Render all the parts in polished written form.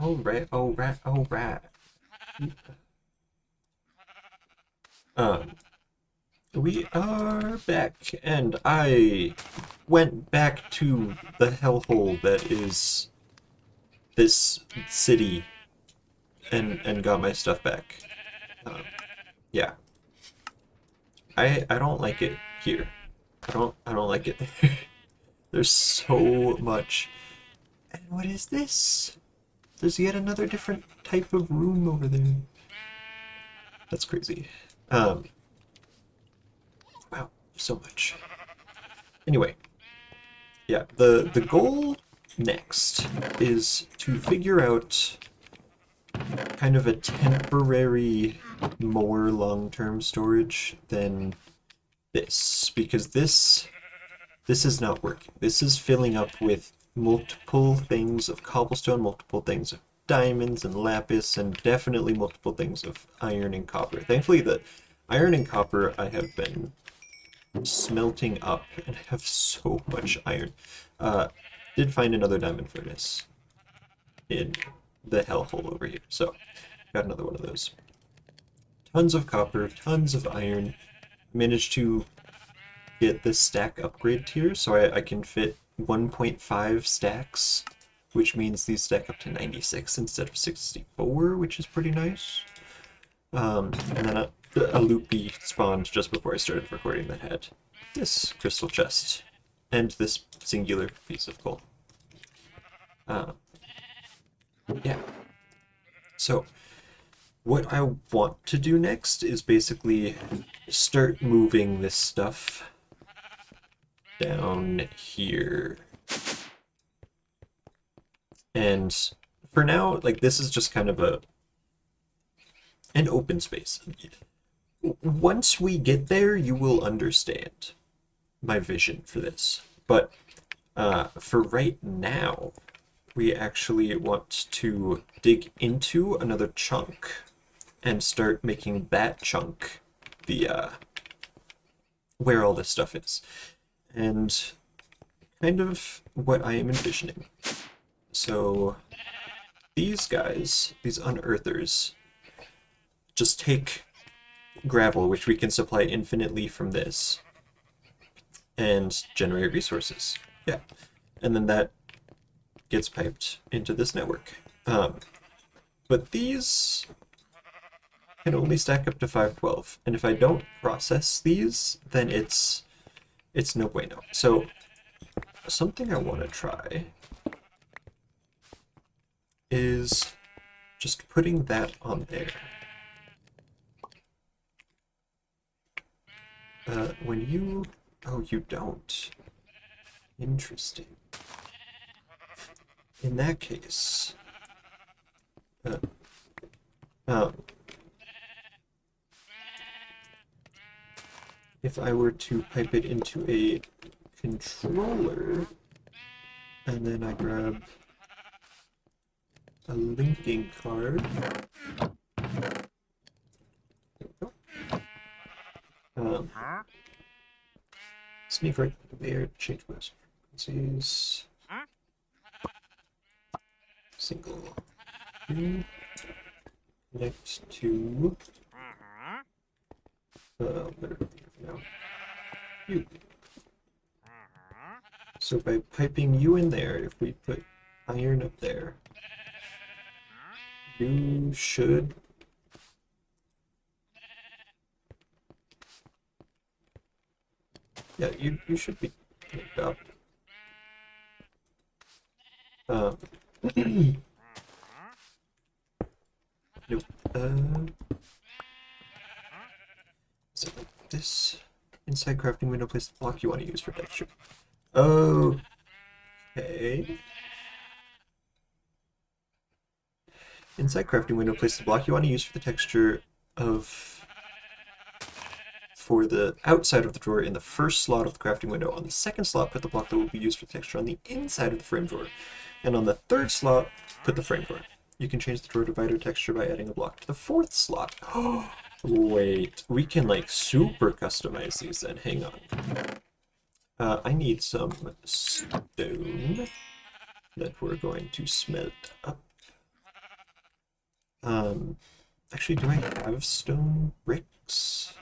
Alright, alright, alright. Um, we are back, and I went back to the hellhole that is this city and got my stuff back. Um, yeah, I don't like it here. I don't like it there. There's so much. And what is this? There's yet another different type of room over there. That's crazy. Um, wow, so much. Anyway, yeah, the goal next is to figure out kind of a temporary, more long-term storage than this, because this is not working. This is filling up with multiple things of cobblestone, multiple things of diamonds and lapis, and definitely multiple things of iron and copper. Thankfully, the iron and copper I have been smelting up, and I have so much iron. Did find another diamond furnace in the hellhole over here, so got another one of those. Tons of copper, tons of iron. Managed to get the stack upgrade tier, so I can fit 1.5 stacks, which means these stack up to 96 instead of 64, which is pretty nice. And then a loopy spawned just before I started recording that had this crystal chest and this singular piece of coal. Yeah. So, what I want to do next is basically start moving this stuff down here. And for now, like, this is just kind of an open space. Once we get there, you will understand my vision for this. But for right now, we actually want to dig into another chunk and start making that chunk the where all this stuff is. And kind of what I am envisioning. So these guys, these unearthers, just take gravel, which we can supply infinitely from this, and generate resources. Yeah. And then that gets piped into this network. But these can only stack up to 512, and if I don't process these, then it's no bueno. So something I want to try is just putting that on there. When you... Oh, you don't. Interesting. In that case... if I were to pipe it into a controller, and then I grab a linking card. Sneak right there, change mouse frequencies. Single. Connect to. Better for now. You. So by piping you in there, if we put iron up there, you should. Yeah, you should be picked up. Nope. So like this. Inside crafting window, place the block you want to use for texture. Okay. Inside crafting window, place the block you want to use for the texture of... for the outside of the drawer in the first slot of the crafting window. On the second slot, put the block that will be used for the texture on the inside of the frame drawer. And on the third slot, put the frame drawer. You can change the drawer divider texture by adding a block to the fourth slot. Oh, wait, we can like super customize these then. Hang on. I need some stone that we're going to smelt up. Actually, do I have stone bricks?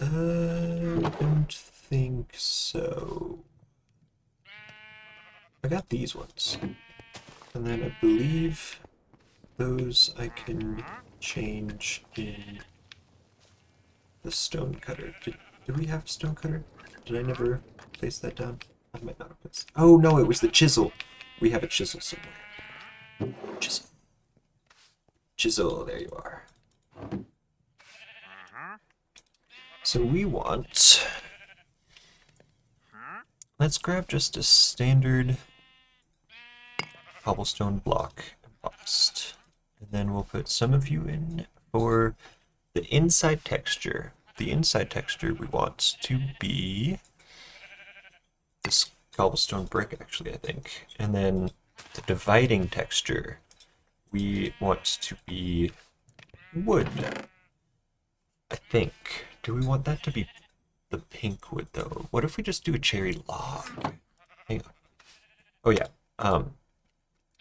I don't think so. I got these ones. And then I believe those I can change in the stone cutter. Did we have a stone cutter? Did I never place that down? I might not have placed. Oh no, it was the chisel. We have a chisel somewhere. Chisel. Chisel, there you are. So we want... Let's grab just a standard cobblestone block embossed. And then we'll put some of you in for the inside texture. The inside texture we want to be this cobblestone brick, actually, I think. And then the dividing texture we want to be wood, I think. Do we want that to be the pink wood, though? What if we just do a cherry log? Hang on. Oh, yeah.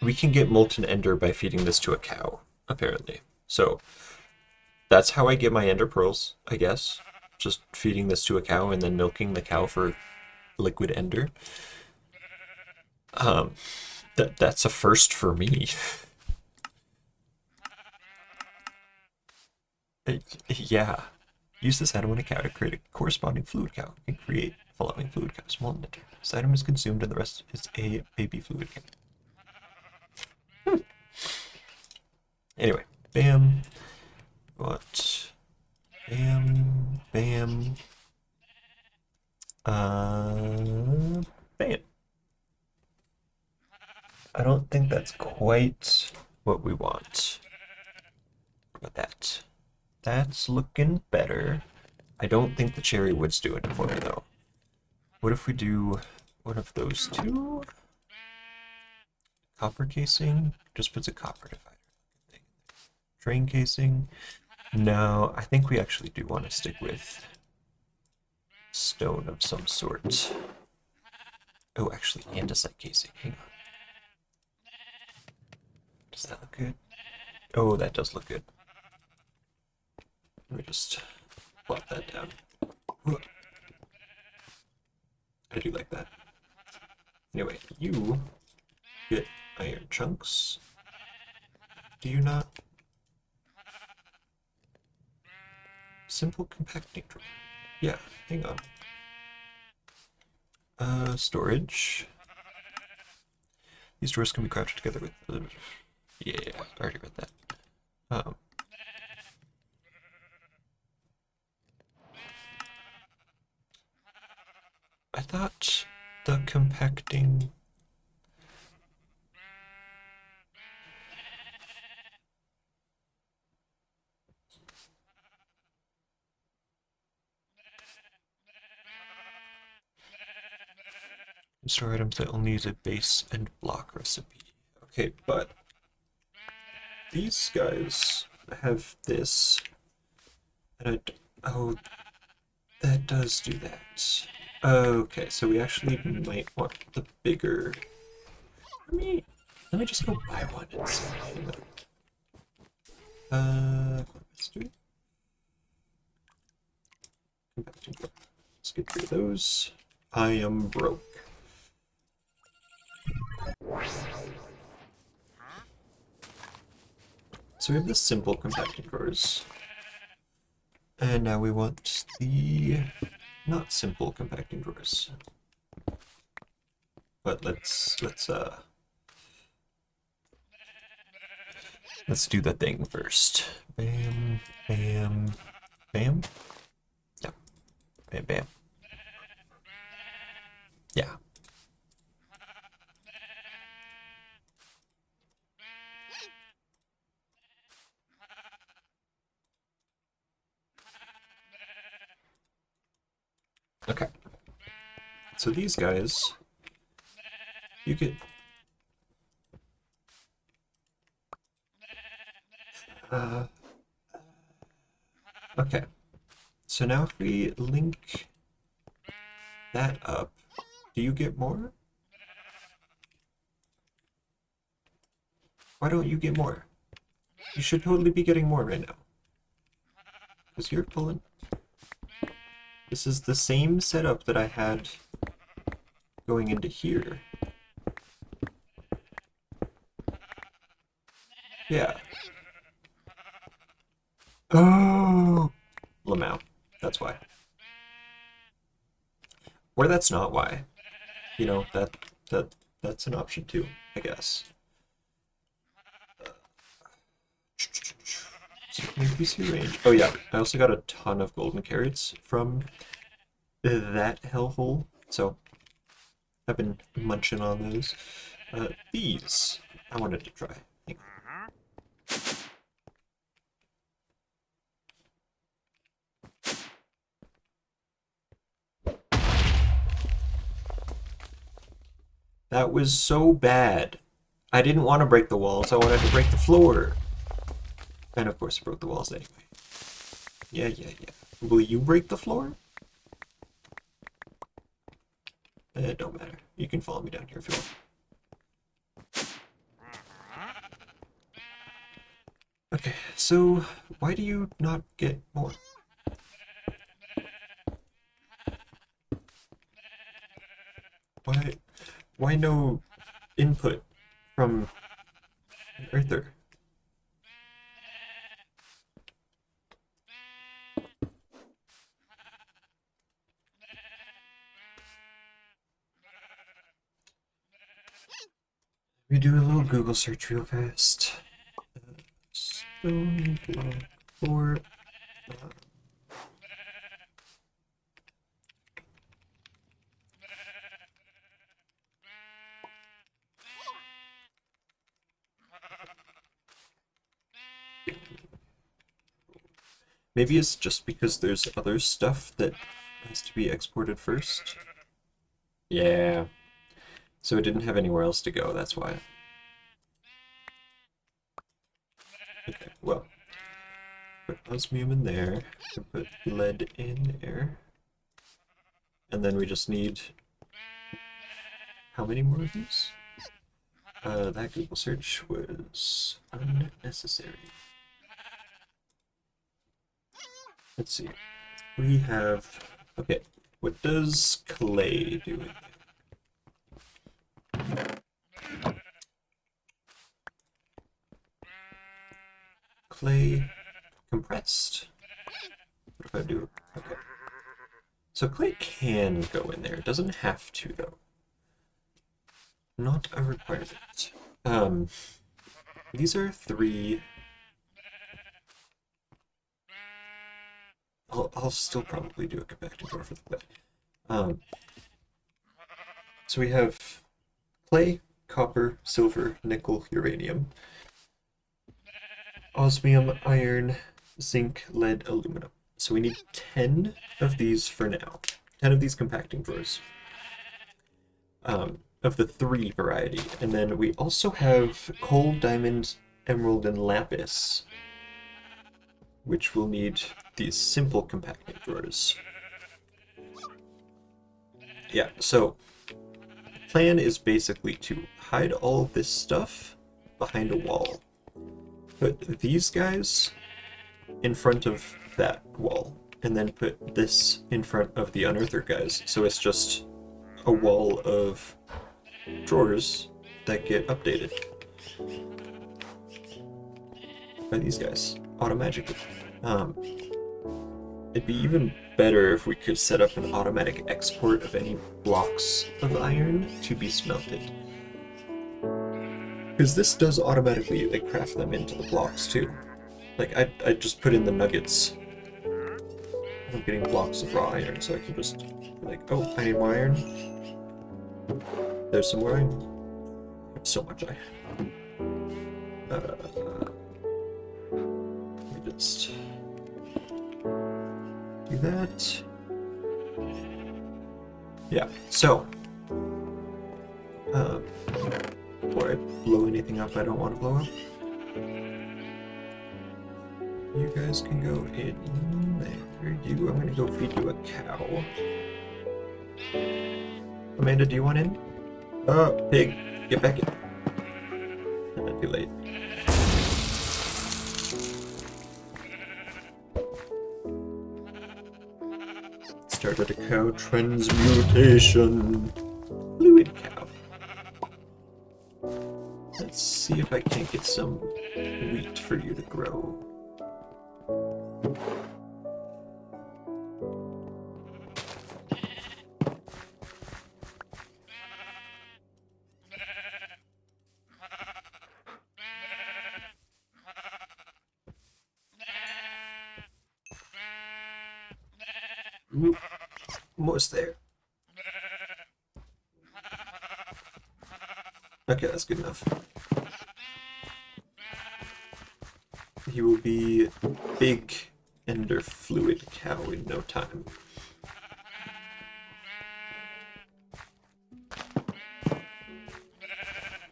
We can get molten ender by feeding this to a cow, apparently. So that's how I get my ender pearls, I guess. Just feeding this to a cow and then milking the cow for liquid ender. That's a first for me. Yeah. Use this item on a cow to create a corresponding fluid cow and create following fluid cows. Molten ender. This item is consumed and the rest is a baby fluid cow. Anyway, bam. What? Bam. Bam. Bam. I don't think that's quite what we want. What about that? That's looking better. I don't think the cherry wood's doing it for me, though. What if we do one of those two? Copper casing just puts a copper divider thing. Drain casing. No, I think we actually do want to stick with stone of some sort. Oh, actually, andesite casing. Hang on. Does that look good? Oh, that does look good. Let me just plop that down. I do like that. Anyway, you get iron chunks. Do you not? Simple compacting drawer. Yeah, hang on. Storage. These drawers can be crouched together with... Yeah, I already read that. I thought the compacting... Store items that only use a base and block recipe. Okay, but these guys have this, and oh, that does do that. Okay, so we actually might want the bigger. Let me just go buy one and see. Let's do it. Let's get rid of those. I am broke. So we have the simple compacting drawers. And now we want the not simple compacting drawers. But let's do the thing first. Bam, bam, bam. Yeah. Bam, bam. Yeah. Okay. So these guys, you get... okay. So now if we link that up, do you get more? Why don't you get more? You should totally be getting more right now. Because you're pulling. This is the same setup that I had going into here. Yeah. Oh! Lamau. That's why. Or that's not why. You know, that's an option too, I guess. So increase your range. Oh yeah, I also got a ton of golden carrots from that hellhole, so I've been munching on those. These I wanted to try. That was so bad. I didn't want to break the walls, I wanted to break the floor. And of course I broke the walls anyway. Yeah. Will you break the floor? It don't matter. You can follow me down here if you want. Okay, so why do you not get more? Why no input from Earther? We do a little Google search real fast. StoneBlock for maybe it's just because there's other stuff that has to be exported first. Yeah. So it didn't have anywhere else to go, that's why. Okay, well. Put osmium in there, and put lead in there. And then we just need... how many more of these? That Google search was unnecessary. Let's see. We have... okay, what does clay do in there? Clay compressed. What if I do? Okay. So clay can go in there. It doesn't have to, though. Not a requirement. These are 3... I'll still probably do a compacting door for the clay. So we have clay, copper, silver, nickel, uranium, osmium, iron, zinc, lead, aluminum. So we need 10 of these for now. 10 of these compacting drawers. Of the 3 variety. And then we also have coal, diamond, emerald, and lapis, which will need these simple compacting drawers. Yeah, so the plan is basically to hide all of this stuff behind a wall. Put these guys in front of that wall, and then put this in front of the unearther guys, so it's just a wall of drawers that get updated by these guys automatically. It'd be even better if we could set up an automatic export of any blocks of iron to be smelted. Because this does automatically like craft them into the blocks too. Like I just put in the nuggets. I'm getting blocks of raw iron, so I can just be like, oh, I need more iron. There's some more iron. So much iron. Let me just do that. Yeah, so before I blow anything up I don't want to blow up, you guys can go in there. I'm gonna go feed you a cow. Amanda, do you want in? Pig, get back in. Too late. started a cow transmutation. Fluid cow. Let's see if I can't get some wheat for you to grow. Ooh, almost there. Okay, that's good enough. He will be big ender fluid cow in no time.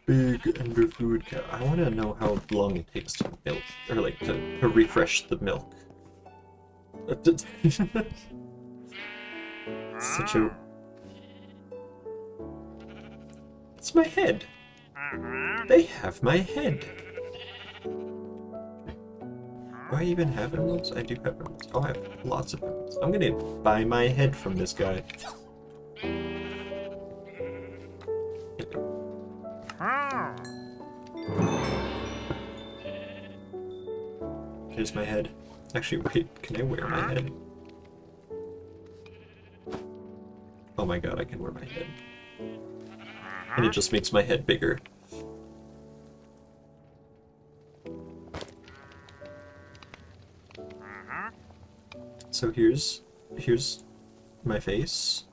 Big ender fluid cow. I want to know how long it takes to milk, or like to refresh the milk. Such a... It's my head. They have my head. Do I even have emeralds? I do have emeralds. Oh, I have lots of emeralds. I'm gonna buy my head from this guy. Here's my head. Actually, wait, can I wear my head? Oh my god, I can wear my head. And it just makes my head bigger. So here's my face,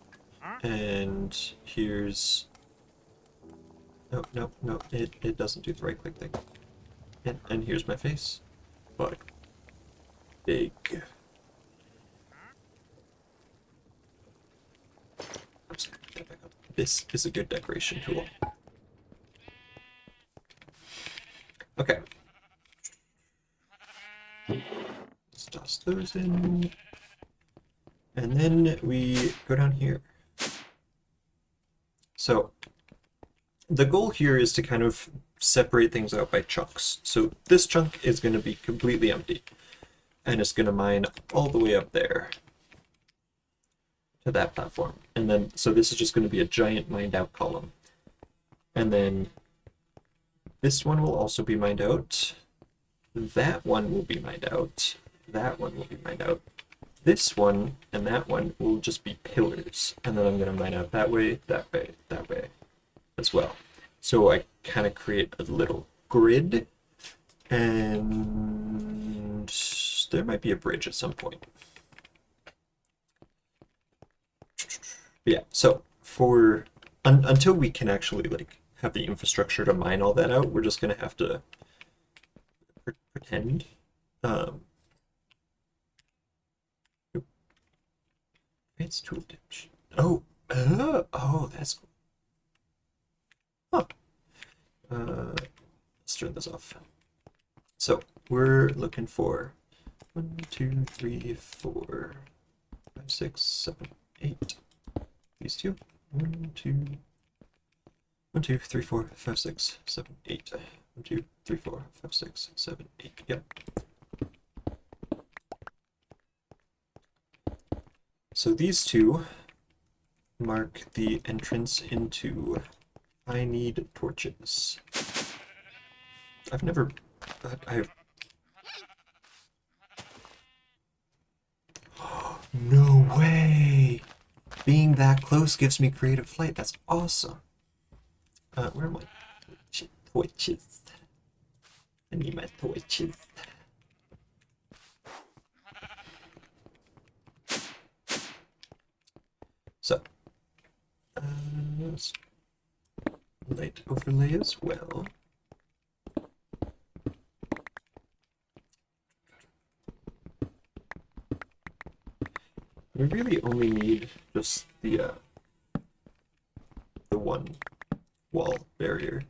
and here's... No, it doesn't do the right click thing. And here's my face, but big. I'm just gonna put that back up. This is a good decoration tool. Okay. Let's toss those in. And then we go down here. So the goal here is to kind of separate things out by chunks. So this chunk is going to be completely empty. And it's going to mine all the way up there to that platform. And then, so this is just going to be a giant mined out column. And then this one will also be mined out. That one will be mined out. That one will be mined out. This one and that one will just be pillars. And then I'm going to mine out that way, that way, that way as well. So I kind of create a little grid, and there might be a bridge at some point. Yeah, so for until we can actually like have the infrastructure to mine all that out, we're just going to have to pretend. It's tool ditch. Oh, that's cool. Huh. Let's turn this off. So we're looking for 1, 2, 3, 4, 5, 6, 7, 8. These two. 1, 2, 3, 4, 5, 6, 7, 8. 1, 2, 3, 4, 5, 6, 7, 8. Yep. So these two mark the entrance into I need torches. I've no way! Being that close gives me creative flight. That's awesome. Where are my torches? I need my torches. So, light overlay as well. We really only need just the one wall barrier,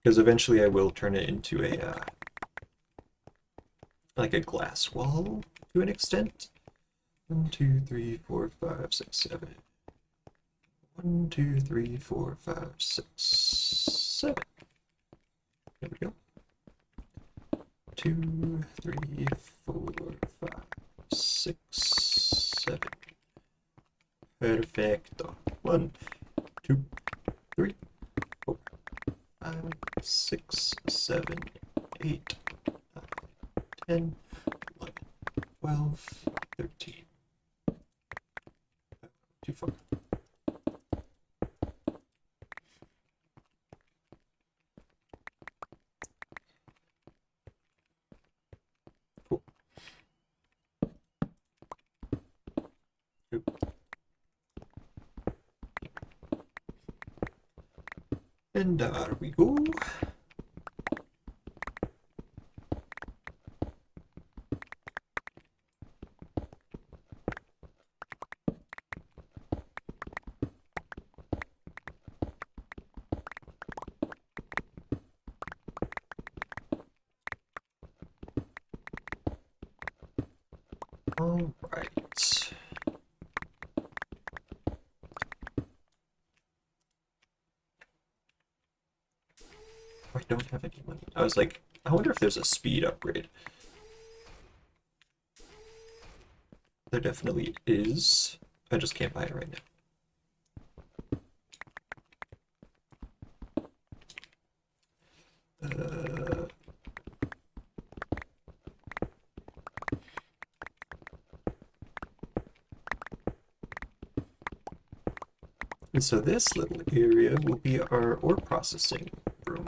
because eventually I will turn it into a like a glass wall to an extent. 1, 2, 3, 4, 5, 6, 7. 1, 2, 3, 4, 5, 6, 7. There we go. 2, 3, 4, 5, 6, 7. Perfecto. 1, 2, 3, 4, 5, 6, 7, 8, 9, 10, 11, 12, 13. Too far. Cool. Oop. And there we go. All right. I don't have any money. I was like, I wonder if there's a speed upgrade. There definitely is. I just can't buy it right now. And so this little area will be our ore processing room.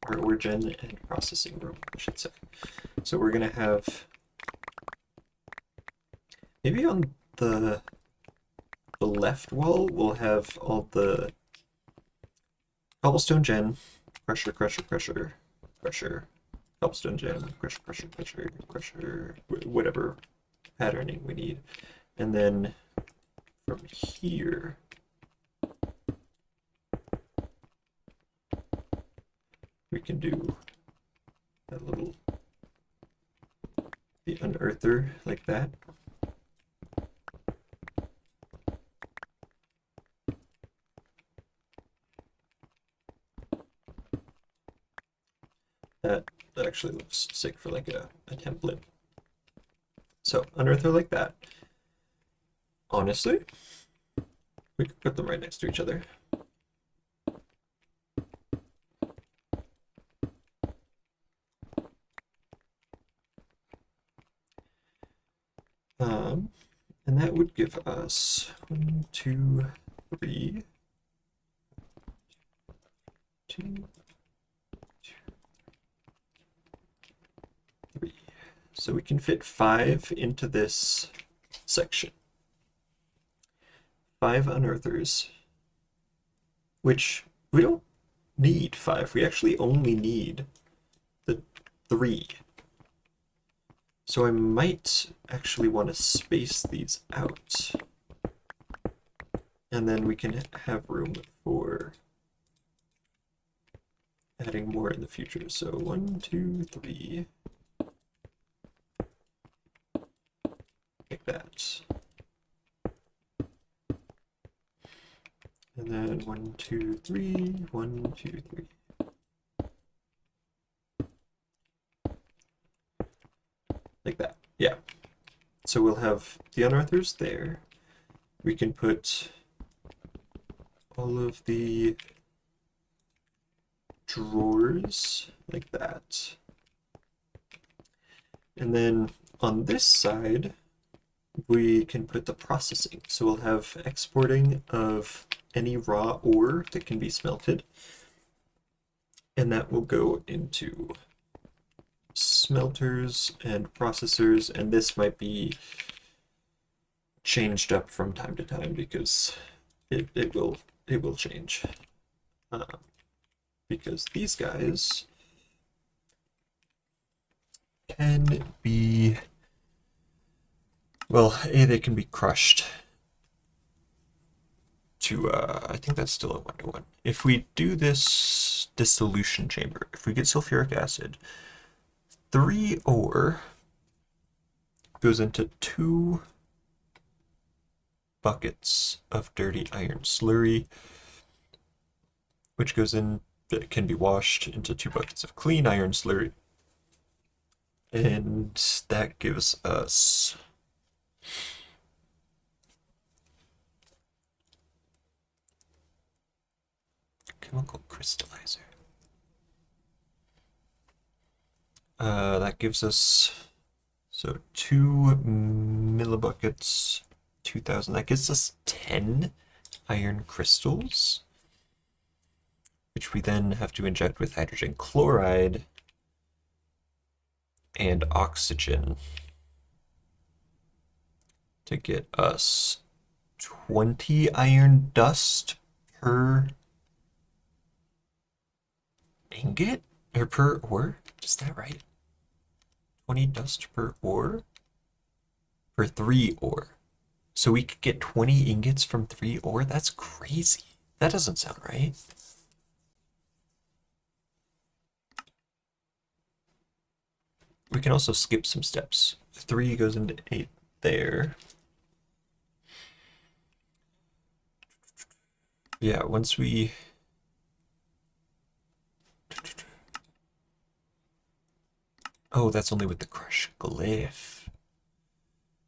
Our ore gen and processing room, I should say. So we're gonna have maybe on the left wall we'll have all the cobblestone gen, crusher, cobblestone gen, crusher, whatever patterning we need. And then from here we can do that little, the unearther like that. That actually looks sick for like a template. So unearther like that. Honestly, we could put them right next to each other. And that would give us 1, 2, 3, 2, 3. So we can fit 5 into this section. 5 unearthers, which we don't need 5. We actually only need the 3. So I might actually want to space these out. And then we can have room for adding more in the future. So 1, 2, 3. Like that. And then 1, 2, 3, 1, 2, 3. Like that, yeah. So we'll have the unearthers there. We can put all of the drawers like that. And then on this side, we can put the processing. So we'll have exporting of any raw ore that can be smelted. And that will go into smelters and processors, and this might be changed up from time to time because it will change. Because these guys can be, well, they can be crushed to, I think that's still a 1-to-1. If we do this dissolution chamber, if we get sulfuric acid, 3 ore goes into 2 buckets of dirty iron slurry, which goes in, can be washed into 2 buckets of clean iron slurry. And that gives us Chemical crystallizer. That gives us, so 2 millibuckets, 2,000. That gives us 10 iron crystals, which we then have to inject with hydrogen chloride and oxygen to get us 20 iron dust per ingot, or per ore. Is that right? 20 dust per ore? Per 3 ore. So we could get 20 ingots from 3 ore? That's crazy. That doesn't sound right. We can also skip some steps. 3 goes into 8 there. Yeah, once we... Oh, that's only with the crush glyph.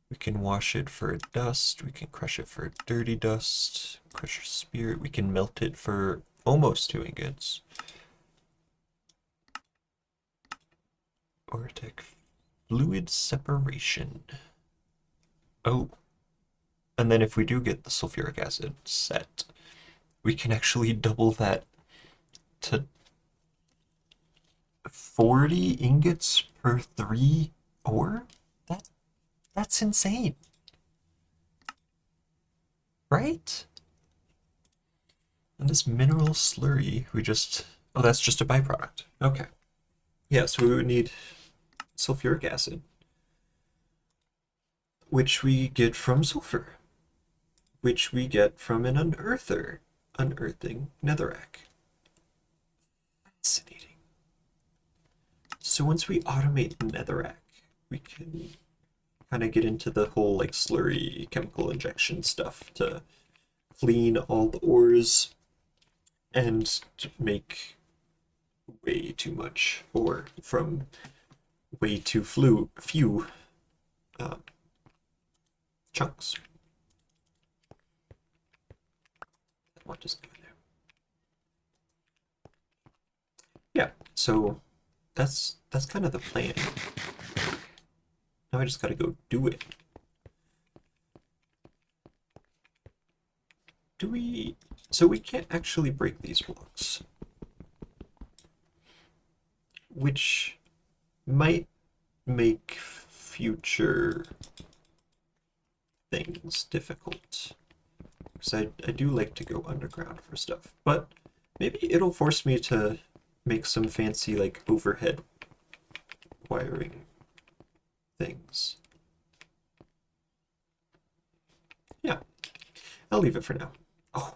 We can wash it for dust. We can crush it for dirty dust. Crush your spirit. We can melt it for almost 2 ingots. Ortec fluid separation. Oh. And then if we do get the sulfuric acid set, we can actually double that to 40 ingots per 3 ore? That's insane. Right? And this mineral slurry, we just... Oh, that's just a byproduct. Okay. Yeah, so we would need sulfuric acid, which we get from sulfur, which we get from an unearther, unearthing netherrack. Fascinating. So once we automate netherrack, we can kind of get into the whole like slurry chemical injection stuff to clean all the ores and to make way too much ore from way too few chunks. What does go there? Yeah, so that's kind of the plan. Now I just gotta go do it. So we can't actually break these blocks, which might make future things difficult. Because I do like to go underground for stuff, but maybe it'll force me to make some fancy like overhead wiring things. Yeah, I'll leave it for now. Oh.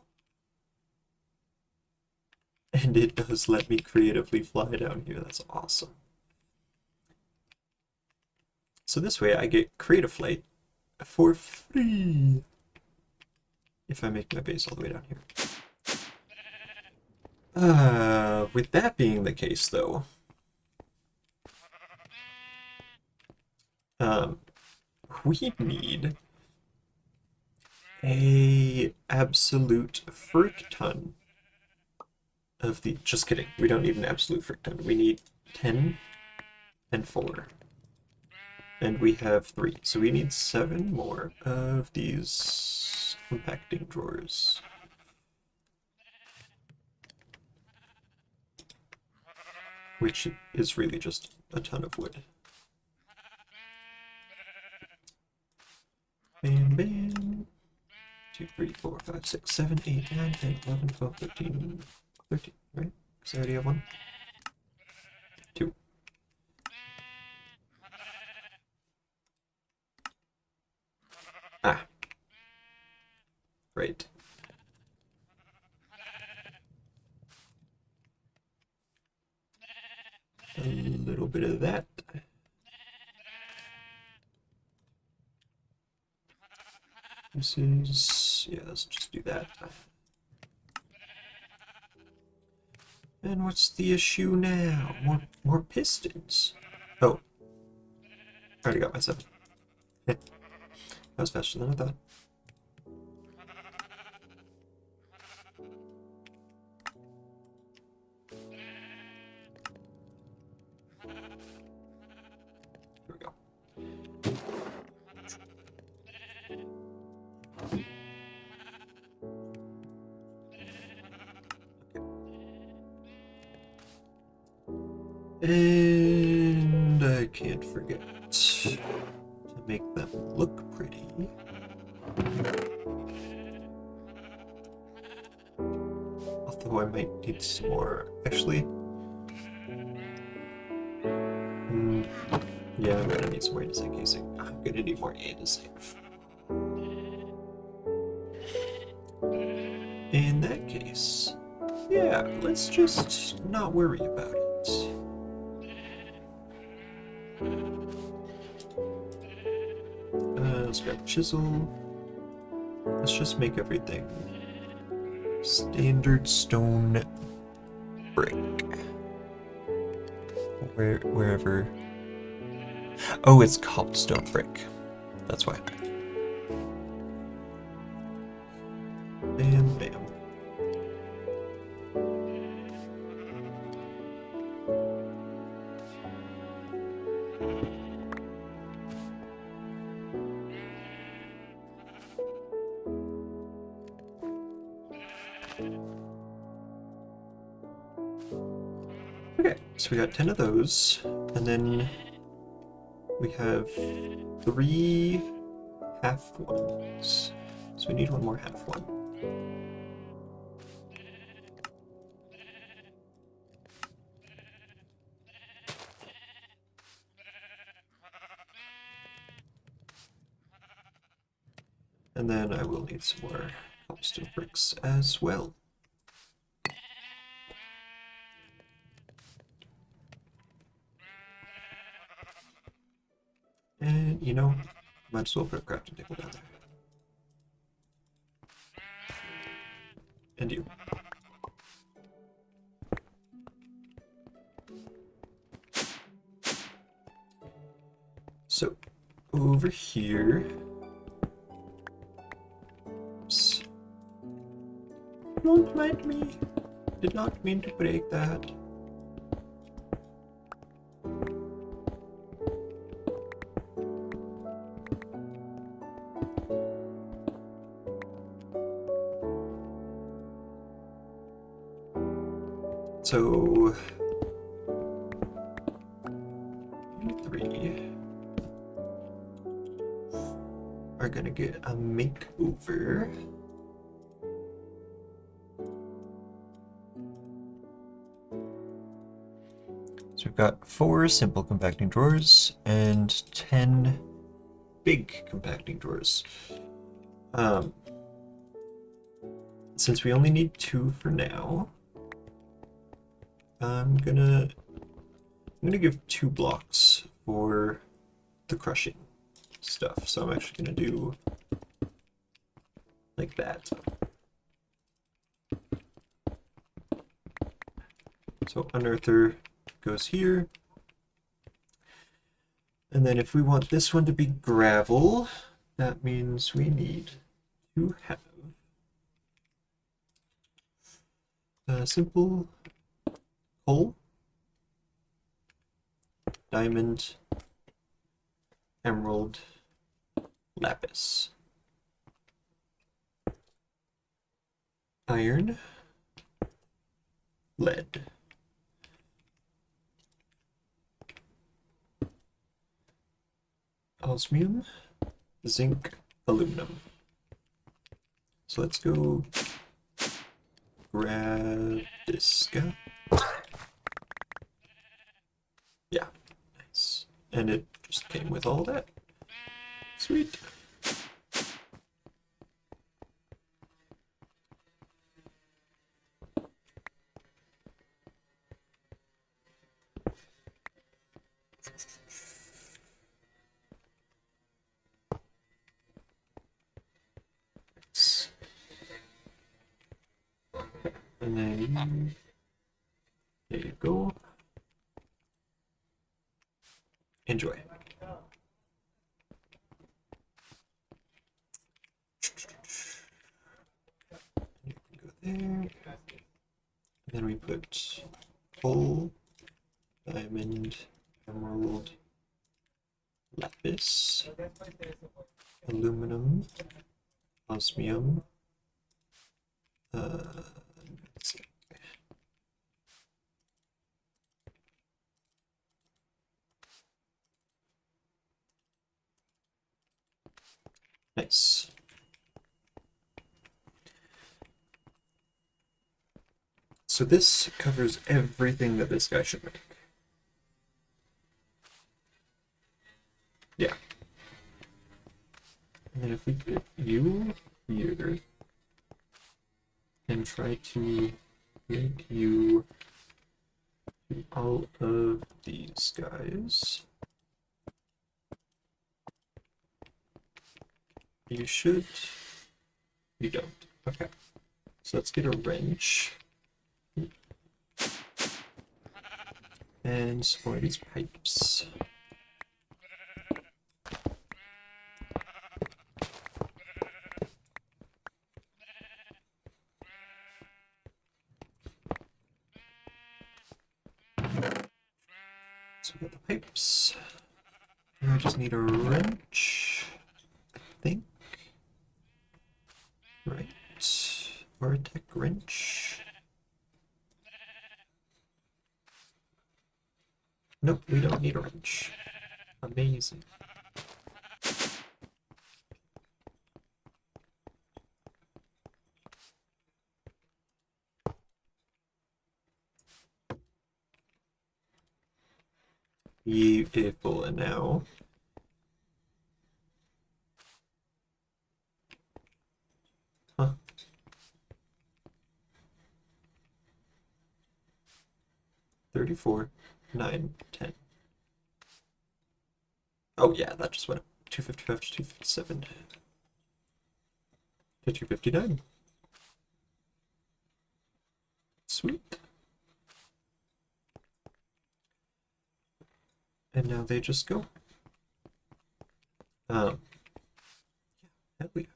And it does let me creatively fly down here. That's awesome. So this way I get creative flight for free if I make my base all the way down here. With that being the case, though, we need a absolute frick ton of the... Just kidding. We don't need an absolute frick ton. We need 10 and 4. And we have 3. So we need 7 more of these compacting drawers. Which is really just a ton of wood. Bam, bam. 2, 3, 4, 5, 6, 7, 8, 9, 10, 11, 12, 13, 13, right? Because I already have 1. 2. Ah. Right. A little bit of that. This is... yeah, let's just do that. And what's the issue now? More pistons. Oh. I already got my 7. That was faster than I thought. Here we go. And I can't forget to make them look pretty. Although I might need some more. Actually, yeah, I'm gonna need some more andesite casing. I'm gonna need more andesite. In that case, yeah, let's just not worry about it. Let's grab a chisel. Let's just make everything standard stone brick. Wherever. Oh, it's cobblestone brick. That's why. Bam, bam. Okay, so we got 10 of those, and then we have 3 half ones. So we need one more half one. And then I will need some more cobblestone bricks as well. And, you know, might as well put a crafting table down there. And you. So, over here... Oops. Don't mind me. Did not mean to break that. So, you 3 are gonna get a makeover. So we've got 4 simple compacting drawers and 10 big compacting drawers. Since we only need 2 for now, I'm gonna give 2 blocks for the crushing stuff. So I'm actually gonna do like that. So unearther goes here. And then if we want this one to be gravel, that means we need to have a simple coal, diamond, emerald, lapis, iron, lead, osmium, zinc, aluminum. So let's go grab this guy. Yeah, nice. And it just came with all that. Sweet. And then there you go. Enjoy. You can go there. And then we put coal, diamond, emerald, lapis, aluminum, osmium, let's see. Nice. So this covers everything that this guy should make. Yeah. And then if we get you here and try to make you do all of these guys, you should. You don't. Okay. So let's get a wrench. And some more of these pipes. So we got the pipes. And I just need a wrench, I think. Right. Or a tech wrench. Nope, we don't need a wrench. Amazing. Beautiful, and now huh? 34, 9, 10. Oh yeah, that just went up 255 to 257 to 259. Sweet. And now they just go. Hell yeah. And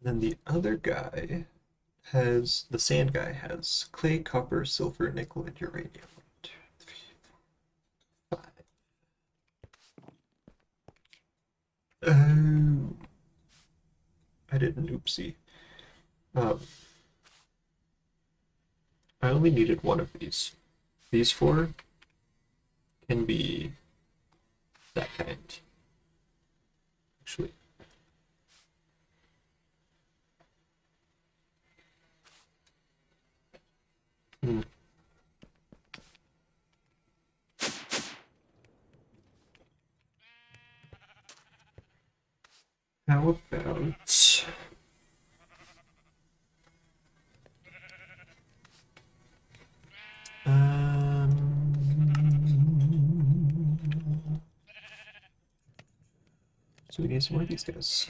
then the other guy has, the sand guy has clay, copper, silver, nickel, and uranium. 1, 2, 3, 4, 5. Oh, I did an oopsie. I only needed one of these. These 4 can be that kind. Actually. How about so we need some more of these guys.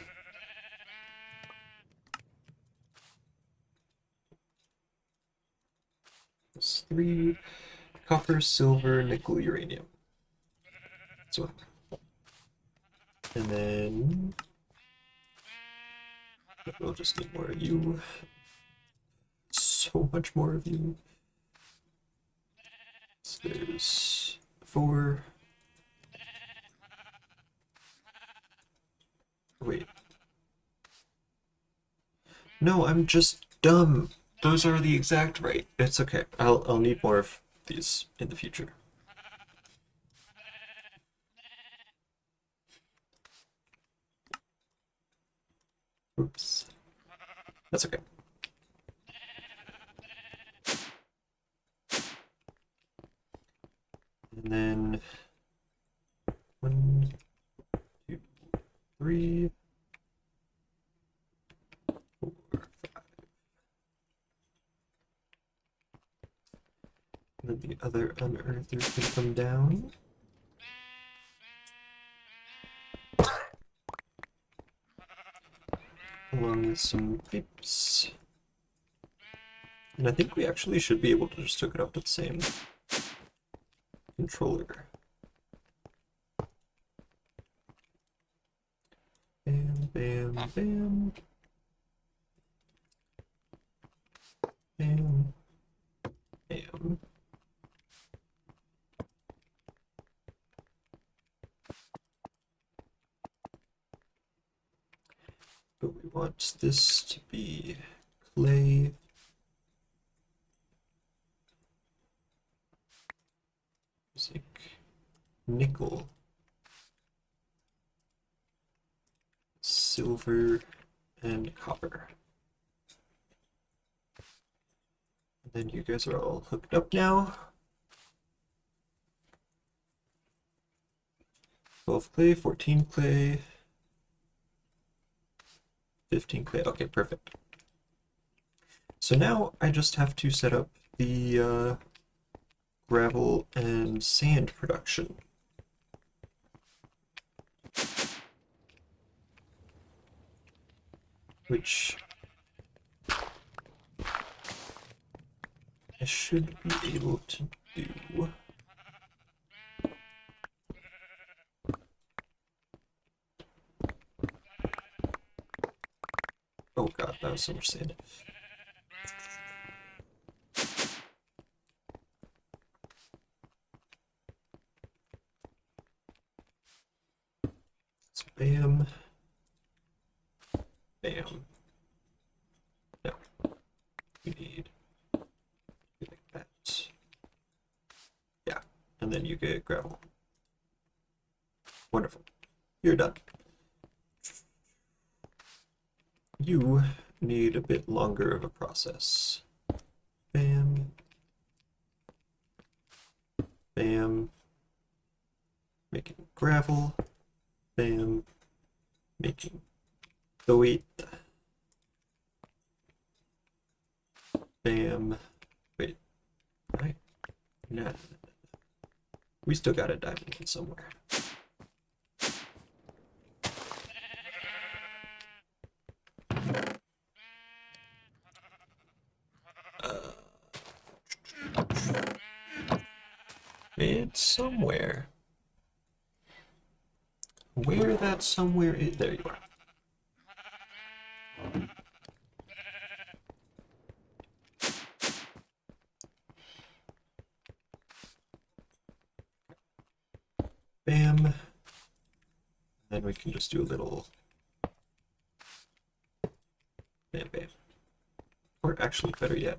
That's 3 copper, silver, nickel, uranium. So, and then we'll just need more of you. So much more of you. So there's 4. Wait. No, I'm just dumb. Those are the exact right. It's okay. I'll need more of these in the future. Oops. That's okay. And then 1, 2, 3, 4, 5. And then the other unearther can come down. Along with some pipes. And I think we actually should be able to just hook it up to the same controller. Bam, bam, bam. Bam. Bam. want this to be clay. Zinc, nickel, silver, and copper. And then you guys are all hooked up now. 12 clay, 14 clay, 15 clay. Okay, perfect. So now I just have to set up the gravel and sand production. Which I should be able to do. Oh god, that was so much sand. So bam. Bam. No. We need like that. Yeah. And then you get gravel. Wonderful. You're done. You need a bit longer of a process. Bam. Bam. Making gravel. Bam. Making wheat. Bam. Wait. Right? Nah. We still got a diamond in somewhere. It's somewhere. Where that somewhere is. There you are. Bam. Then we can just do a little bam bam. Or actually, better yet.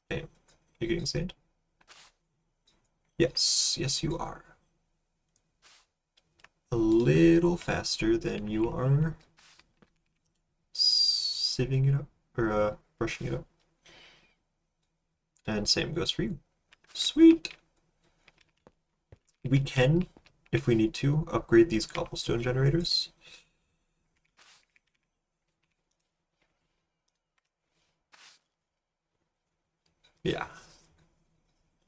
Bam. You getting sand? Yes, yes you are. A little faster than you are sieving it up, or brushing it up. And same goes for you. Sweet! We can, if we need to, upgrade these cobblestone generators. Yeah.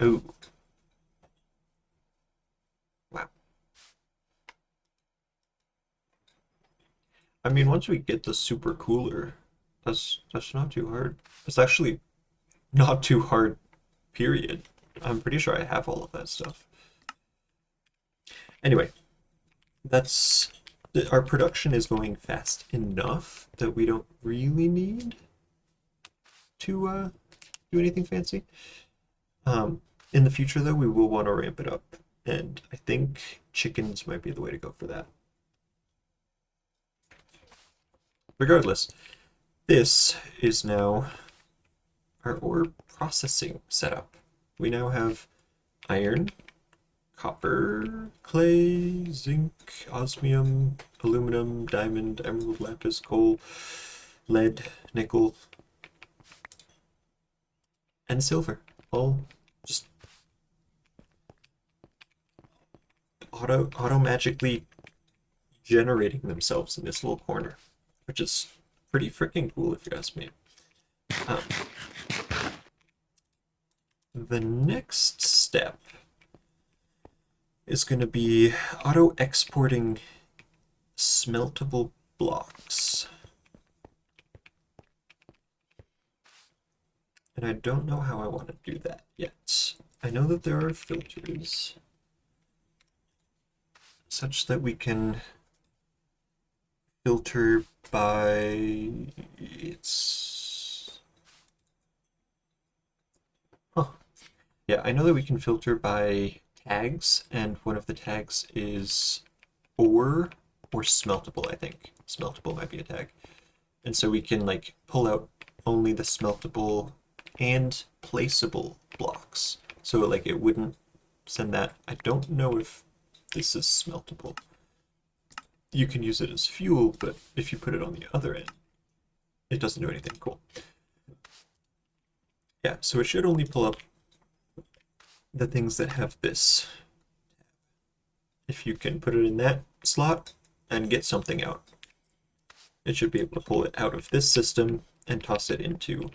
Ooh. Wow. I mean, once we get the super cooler, that's not too hard. It's actually not too hard, period. I'm pretty sure I have all of that stuff. Anyway, that's our production is going fast enough that we don't really need to do anything fancy. In the future, though, we will want to ramp it up, and I think chickens might be the way to go for that. Regardless, this is now our ore processing setup. We now have iron, copper, clay, zinc, osmium, aluminum, diamond, emerald, lapis, coal, lead, nickel, and silver. All just auto magically generating themselves in this little corner, which is pretty freaking cool if you ask me. The next step is going to be auto-exporting smeltable blocks. And I don't know how I want to do that yet. I know that there are filters such that we can filter by its... Huh. Yeah, I know that we can filter by tags, and one of the tags is ore or smeltable, I think. Smeltable might be a tag. And so we can like pull out only the smeltable and placeable blocks. So like it wouldn't send that. I don't know if this is smeltable. You can use it as fuel, but if you put it on the other end, it doesn't do anything cool. Yeah, so it should only pull up the things that have this. If you can put it in that slot and get something out, it should be able to pull it out of this system and toss it into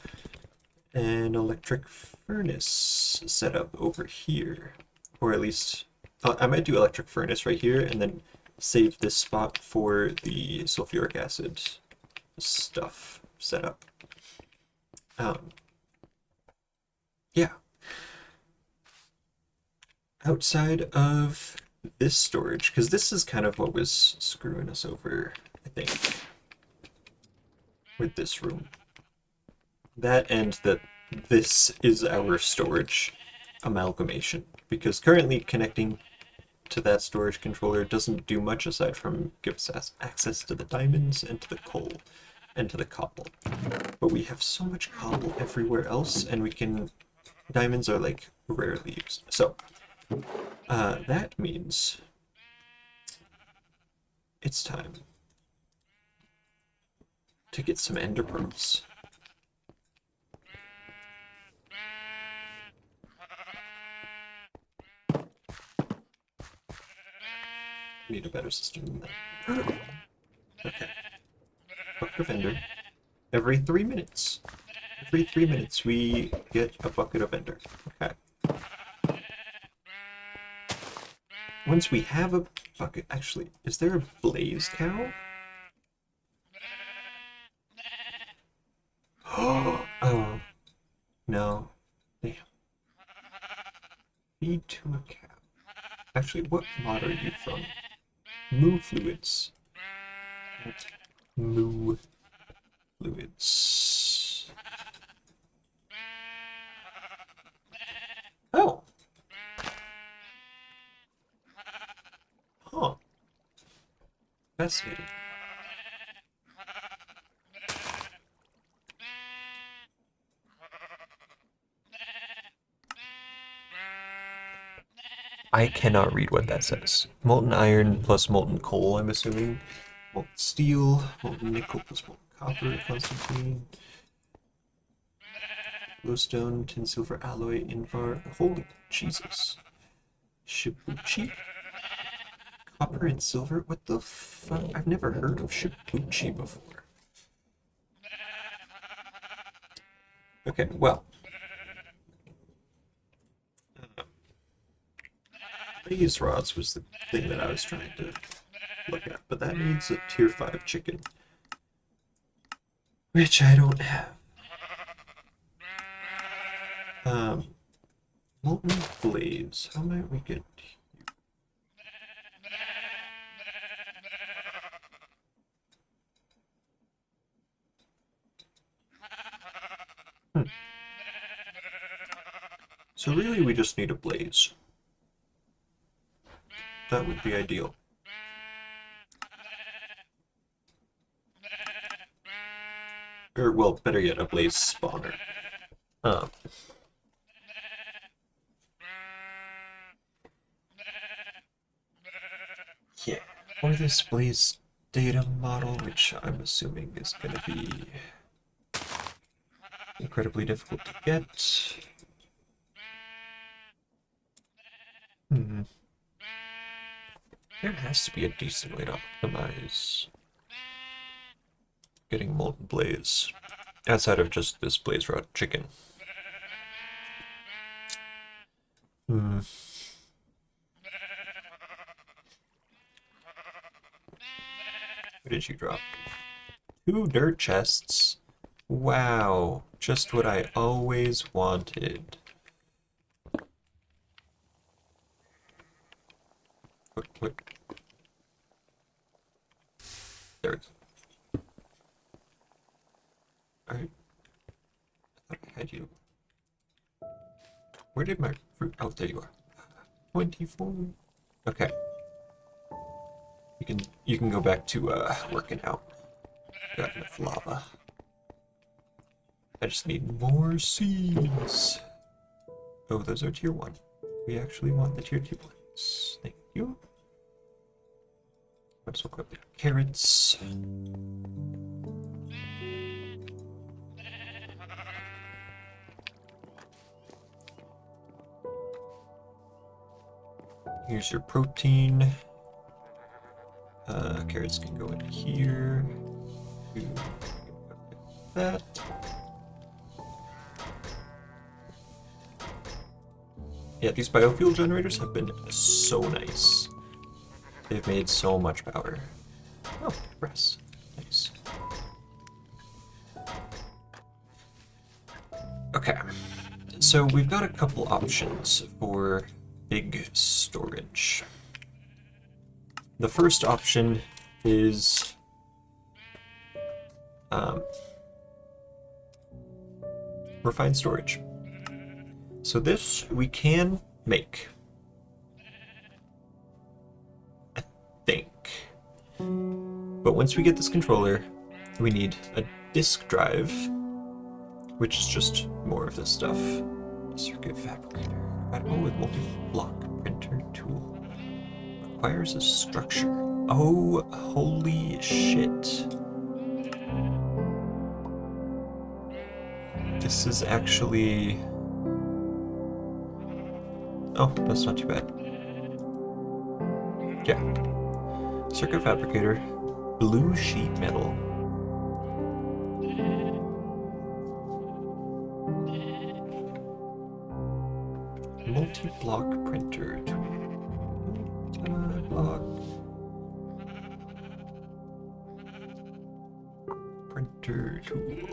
an electric furnace setup over here. Or at least, I might do electric furnace right here and then save this spot for the sulfuric acid stuff setup. Yeah. Outside of this storage, because this is kind of what was screwing us over, I think, with this room. That and that this is our storage amalgamation, because currently connecting to that storage controller doesn't do much aside from give us access to the diamonds and to the coal and to the cobble. But we have so much cobble everywhere else, and we can... Diamonds are like rarely used. So that means it's time to get some ender pearls. Need a better system than that. Okay. Bucket of ender. Every 3 minutes. Every 3 minutes we get a bucket of ender. Okay. Once we have a bucket... Actually, is there a blaze cow? Oh. No. Damn. Feed to a cow. Actually, what mod are you from? Moo fluids. Moo fluids. Oh. Huh. Fascinating. I cannot read what that says. Molten iron plus molten coal, I'm assuming. Molten steel, molten nickel plus molten copper, Constantine. Glowstone, tin silver alloy, invar. Holy Jesus. Shibuchi? Copper and silver? What the fuck? I've never heard of Shibuchi before. Okay, well. These rods was the thing that I was trying to look at, but that needs a tier 5 chicken. Which I don't have. Molten blaze. How might we get... So really we just need a blaze. That would be ideal. Or, well, better yet, a blaze spawner. Yeah. Or this blaze data model, which I'm assuming is going to be incredibly difficult to get. There has to be a decent way to optimize getting molten blaze outside of just this blaze rod chicken. What did you drop? 2 dirt chests. Wow, just what I always wanted. What? There it is. Alright. I thought I had you. Where did my fruit... Oh, there you are. 24. Okay. You can go back to working out. Got enough lava. I just need more seeds. Oh, those are tier 1. We actually want the tier 2 plants. Thank you. Let's equip the carrots. Here's your protein. Carrots can go in here. That. Yeah, these biofuel generators have been so nice. They've made so much power. Oh, press. Nice. Okay. So we've got a couple options for big storage. The first option is refined storage. So this we can make, I think. But once we get this controller, we need a disk drive, which is just more of this stuff. Circuit fabricator, compatible with multi-block printer tool. Requires a structure. Oh, holy shit. This is actually... Oh, that's not too bad. Yeah. Circuit fabricator, blue sheet metal. Multi-block printer tool. Multi-block printer tool.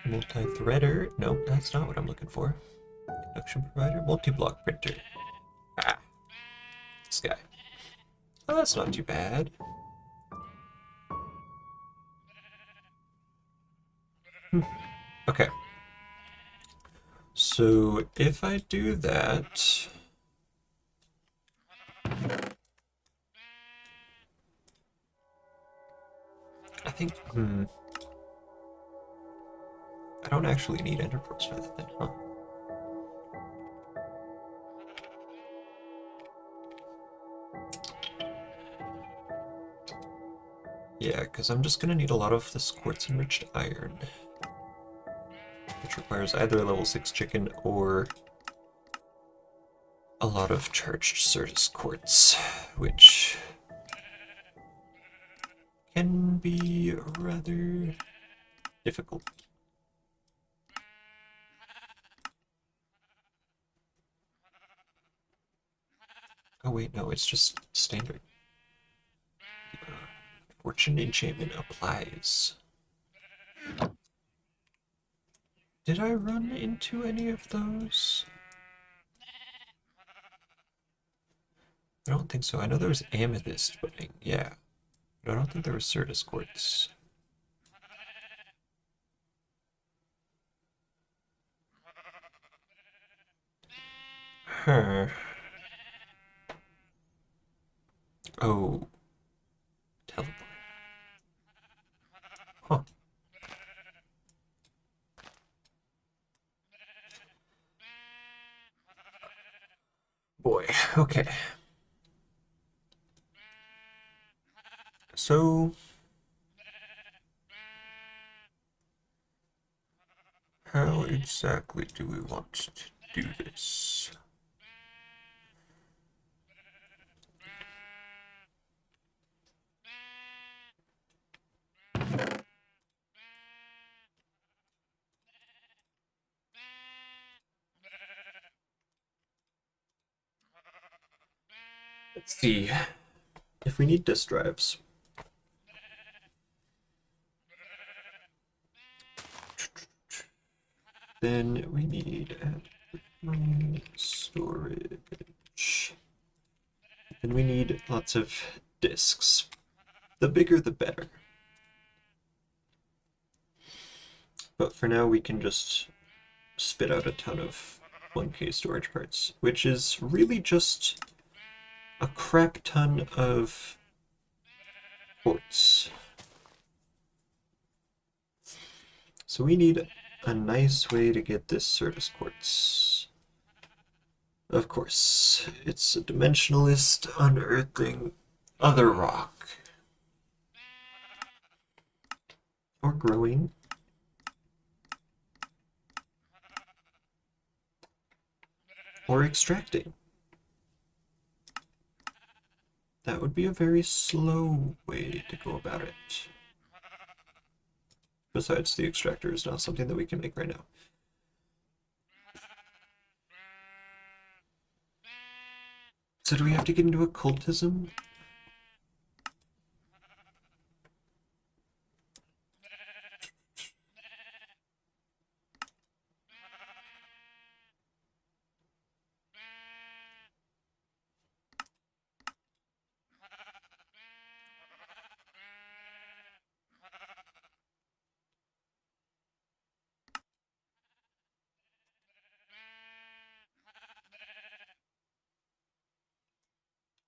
Multi-threader. No, that's not what I'm looking for. Induction provider. Multi-block printer. Ah. This guy. Oh, that's not too bad. Okay. So if I do that... I think... I don't actually need enderpearls for that then, huh? Yeah, because I'm just gonna need a lot of this quartz enriched iron, which requires either a level 6 chicken or a lot of charged Certus quartz, which can be rather difficult. Oh wait, no, it's just standard. Fortune enchantment applies. Did I run into any of those? I don't think so. I know there was amethyst, but yeah. But I don't think there was Certus quartz. Huh. Oh. Teleport. Huh. Boy, okay. So... how exactly do we want to do this? Let's see. If we need disk drives, then we need storage. And we need lots of disks. The bigger the better. But for now we can just spit out a ton of 1K storage parts, which is really just a crap ton of quartz. So we need a nice way to get this service quartz. Of course, it's a dimensionalist unearthing other rock. Or growing. Or extracting. That would be a very slow way to go about it. Besides, the extractor is not something that we can make right now. So do we have to get into occultism?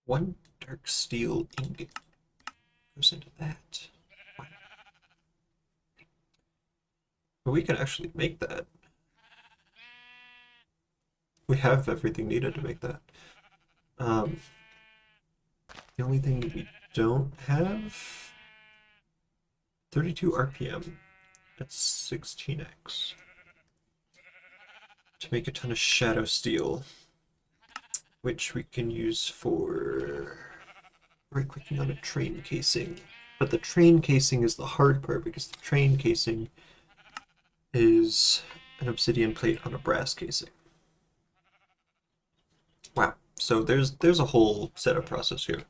One dark steel ingot goes into that. Wow. But we can actually make that. We have everything needed to make that. The only thing we don't have 32 RPM. That's 16x. To make a ton of shadow steel, which we can use for right-clicking on a train casing. But the train casing is the hard part because the train casing is an obsidian plate on a brass casing. Wow. So there's a whole setup process here.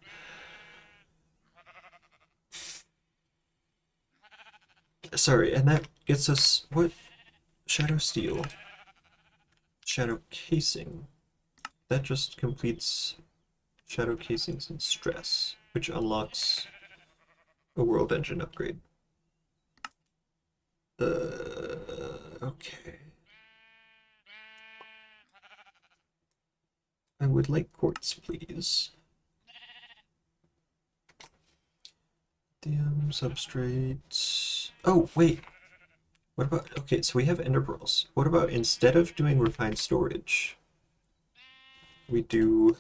Sorry, and that gets us what? Shadow steel. Shadow casing. That just completes shadow casings and stress, which unlocks a world engine upgrade. Okay. I would like quartz, please. Lithium, substrate. Oh, wait. What about, okay, so we have ender pearls. What about instead of doing refined storage, we do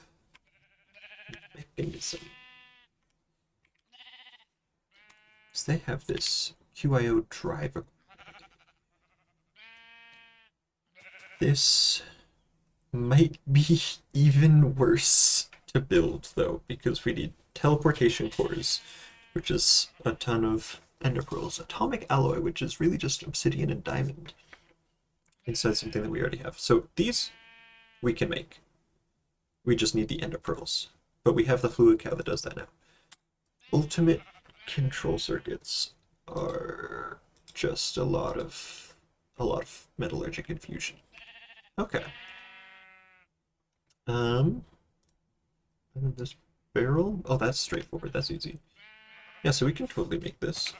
mechanism? Because they have this QIO driver. This might be even worse to build, though, because we need teleportation cores, which is a ton of ender pearls. Atomic alloy, which is really just obsidian and diamond, instead of something that we already have. So these we can make. We just need the ender pearls. But we have the fluid cow that does that now. Ultimate control circuits are just a lot of metallurgic infusion. Okay. This barrel? Oh, that's straightforward. That's easy. Yeah, so we can totally make this.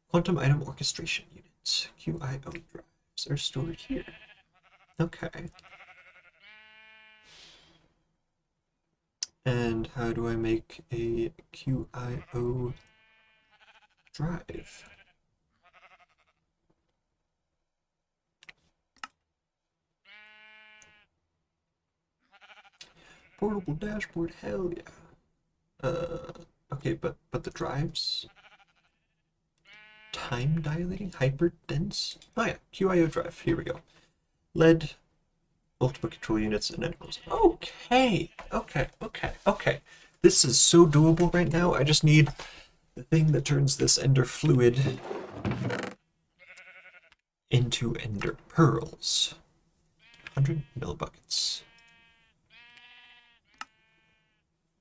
Quantum item orchestration units. QIO drives are stored here. Okay. And how do I make a QIO drive? Portable dashboard, hell yeah. Okay, but the drives? Time dilating? Hyper dense? Oh yeah, QIO drive, here we go. Lead, multiple control units, and enderpearls. Okay. This is so doable right now. I just need the thing that turns this ender fluid into ender pearls. 100 millibuckets.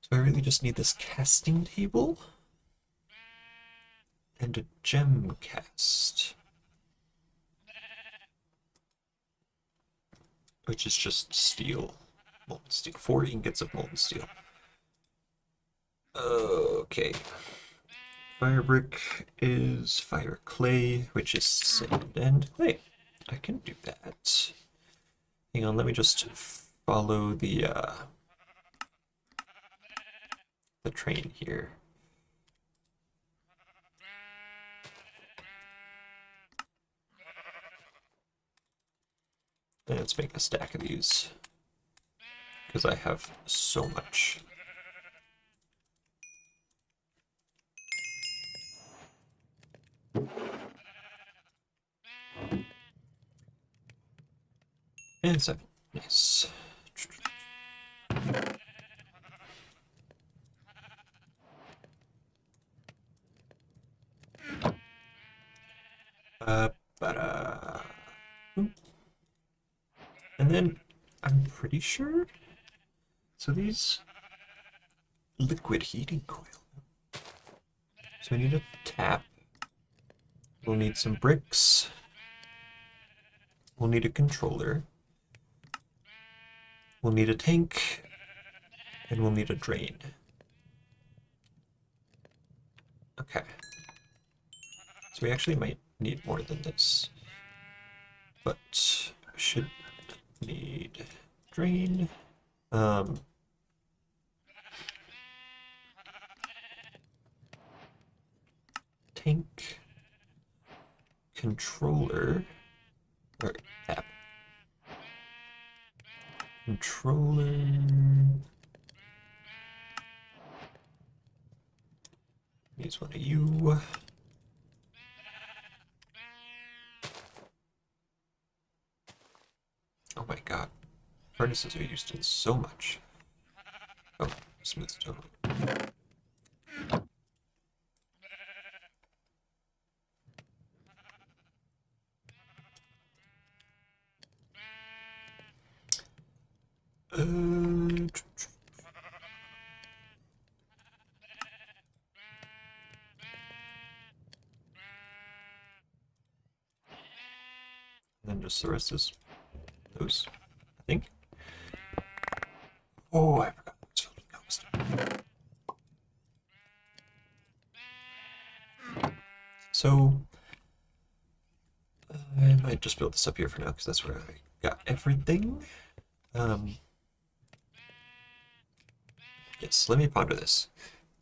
So I really just need this casting table and a gem cast, which is just steel, molten steel. 4 ingots of molten steel. Okay. Fire brick is fire clay, which is sand and clay. I can do that. Hang on, let me just follow the train here. And let's make a stack of these, because I have so much. And 7. Nice. But and then I'm pretty sure. So these liquid heating coil. So we need a tap. We'll need some bricks. We'll need a controller. We'll need a tank. And we'll need a drain. Okay. So we actually might need more than this. But we should need drain. Tank. Controller. Or tap. Controller. Needs one of you. Oh my god. Furnaces are used in so much. Oh, smooth stone. And then just the rest is those, I think. Oh, I forgot it's filled with cobblestone. So, I might just build this up here for now, because that's where I got everything. Yes, let me ponder this.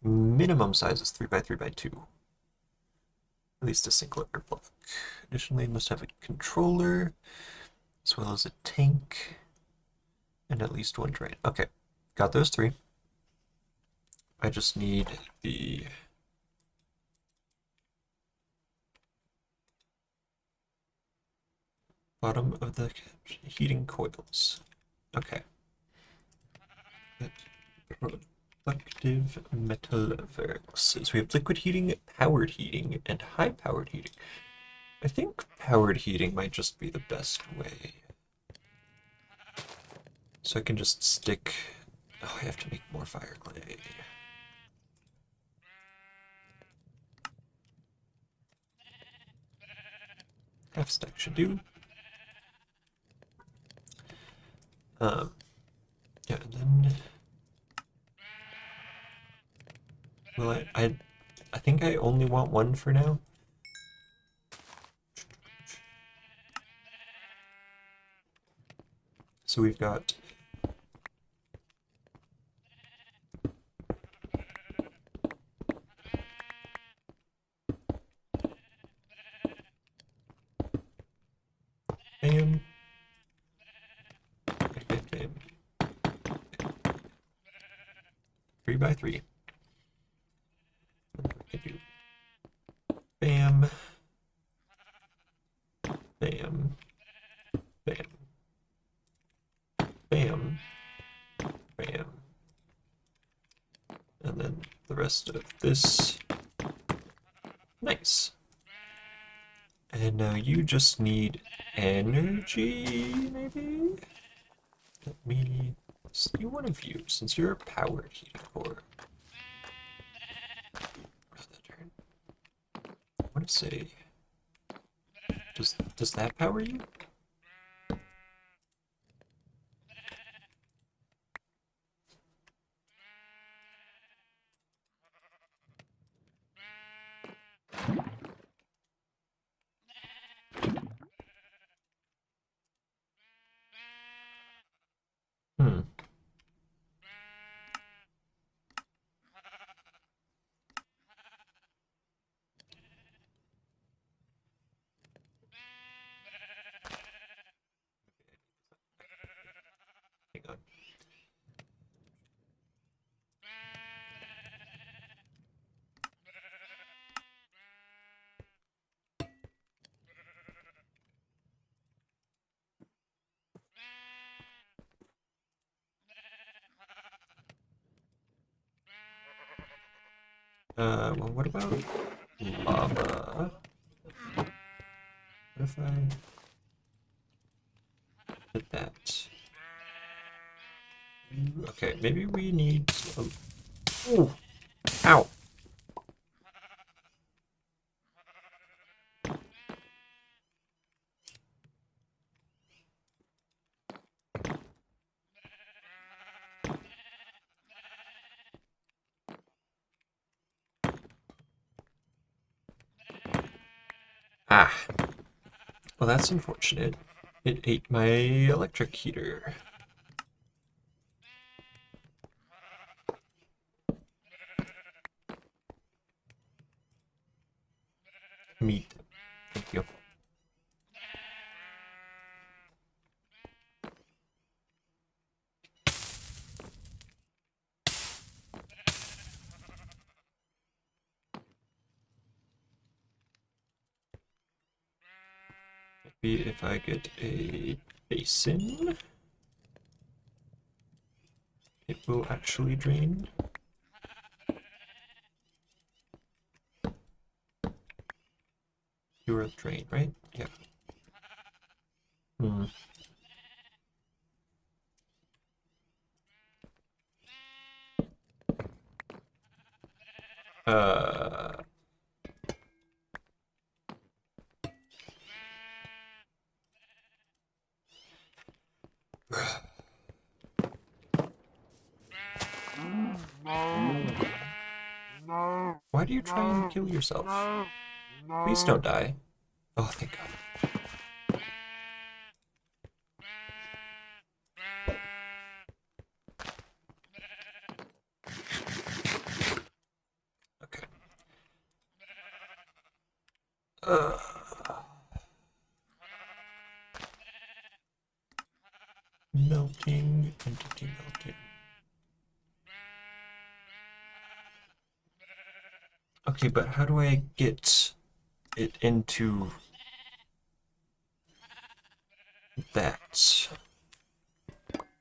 Minimum size is 3x3x2. At least a single air block. Additionally, must have a controller, as well as a tank, and at least one drain. Okay, got those 3. I just need the bottom of the heating coils. Okay. Productive metalworks. So we have liquid heating, powered heating, and high powered heating. I think powered heating might just be the best way. So I can just stick. Oh, I have to make more fire clay. Half stack should do. Yeah, and then. Well, I think I only want one for now. So we've got bam, bam, bam, 3x3. We can do bam, bam, bam, bam, bam, and then the rest of this. Nice. And now you just need energy, maybe? Let me see one of you, since you're a powered heating core. I want to say, does that power you? Well, what about lava? What if I did that? Okay, maybe we need some... Ooh! Ow! Ah! Well, that's unfortunate. It ate my electric heater. Meat. Thank you. Maybe if I get a basin, it will actually drain. You're a drain, right? Yeah. Hmm. Uh... Why do you try and kill yourself? Please don't die. Oh, thank God. Okay. Uh... Melting, entity melting. Okay, but how do I get it into that?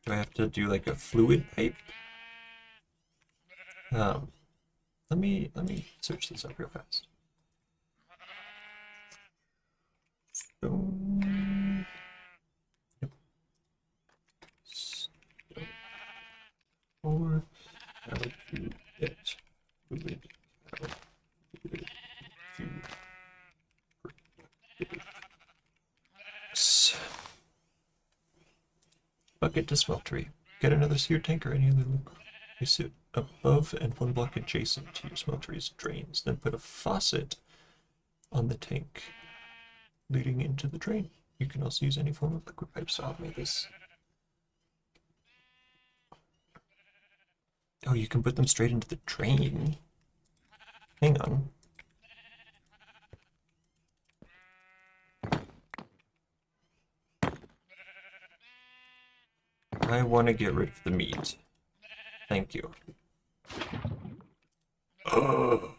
Do I have to do like a fluid pipe? Let me search this up real fast. Stone. Yep. Stone. Or how to get fluid out fluid to bucket to smeltery. Get another sear tank or any other liquid. Place it above and one block adjacent to your smeltery's drains. Then put a faucet on the tank leading into the drain. You can also use any form of liquid pipe, so I'll make this. Oh, you can put them straight into the drain. Hang on. I want to get rid of the meat. Thank you. Oh,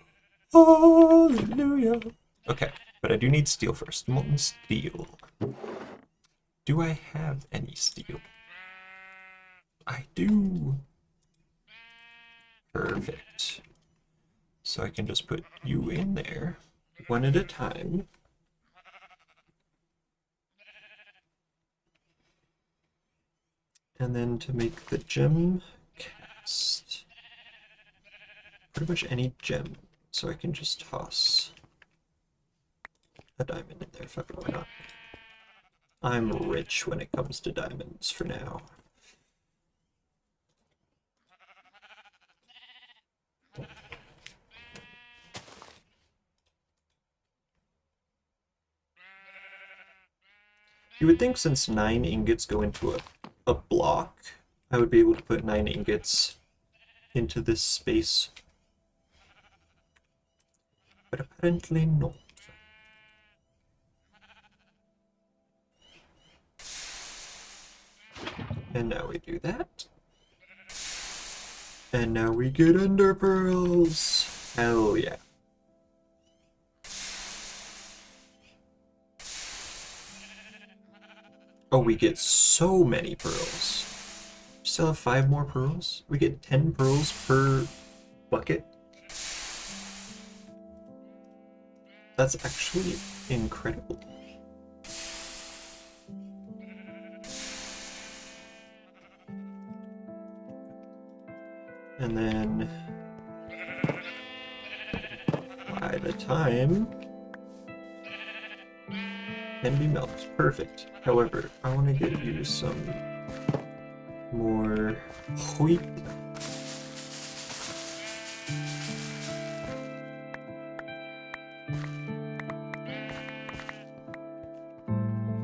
hallelujah. Okay, but I do need steel first. Molten steel. Do I have any steel? I do. Perfect. So I can just put you in there, one at a time. And then to make the gem cast, pretty much any gem. So I can just toss a diamond in there, fuck it, why not? I'm rich when it comes to diamonds for now. You would think since 9 ingots go into a block, I would be able to put 9 ingots into this space. But apparently not. And now we do that. And now we get ender pearls. Hell yeah. Oh, we get so many pearls. Still have 5 more pearls? We get 10 pearls per bucket? That's actually incredible. And then by the time can be melted. Perfect. However, I want to get you some more wheat.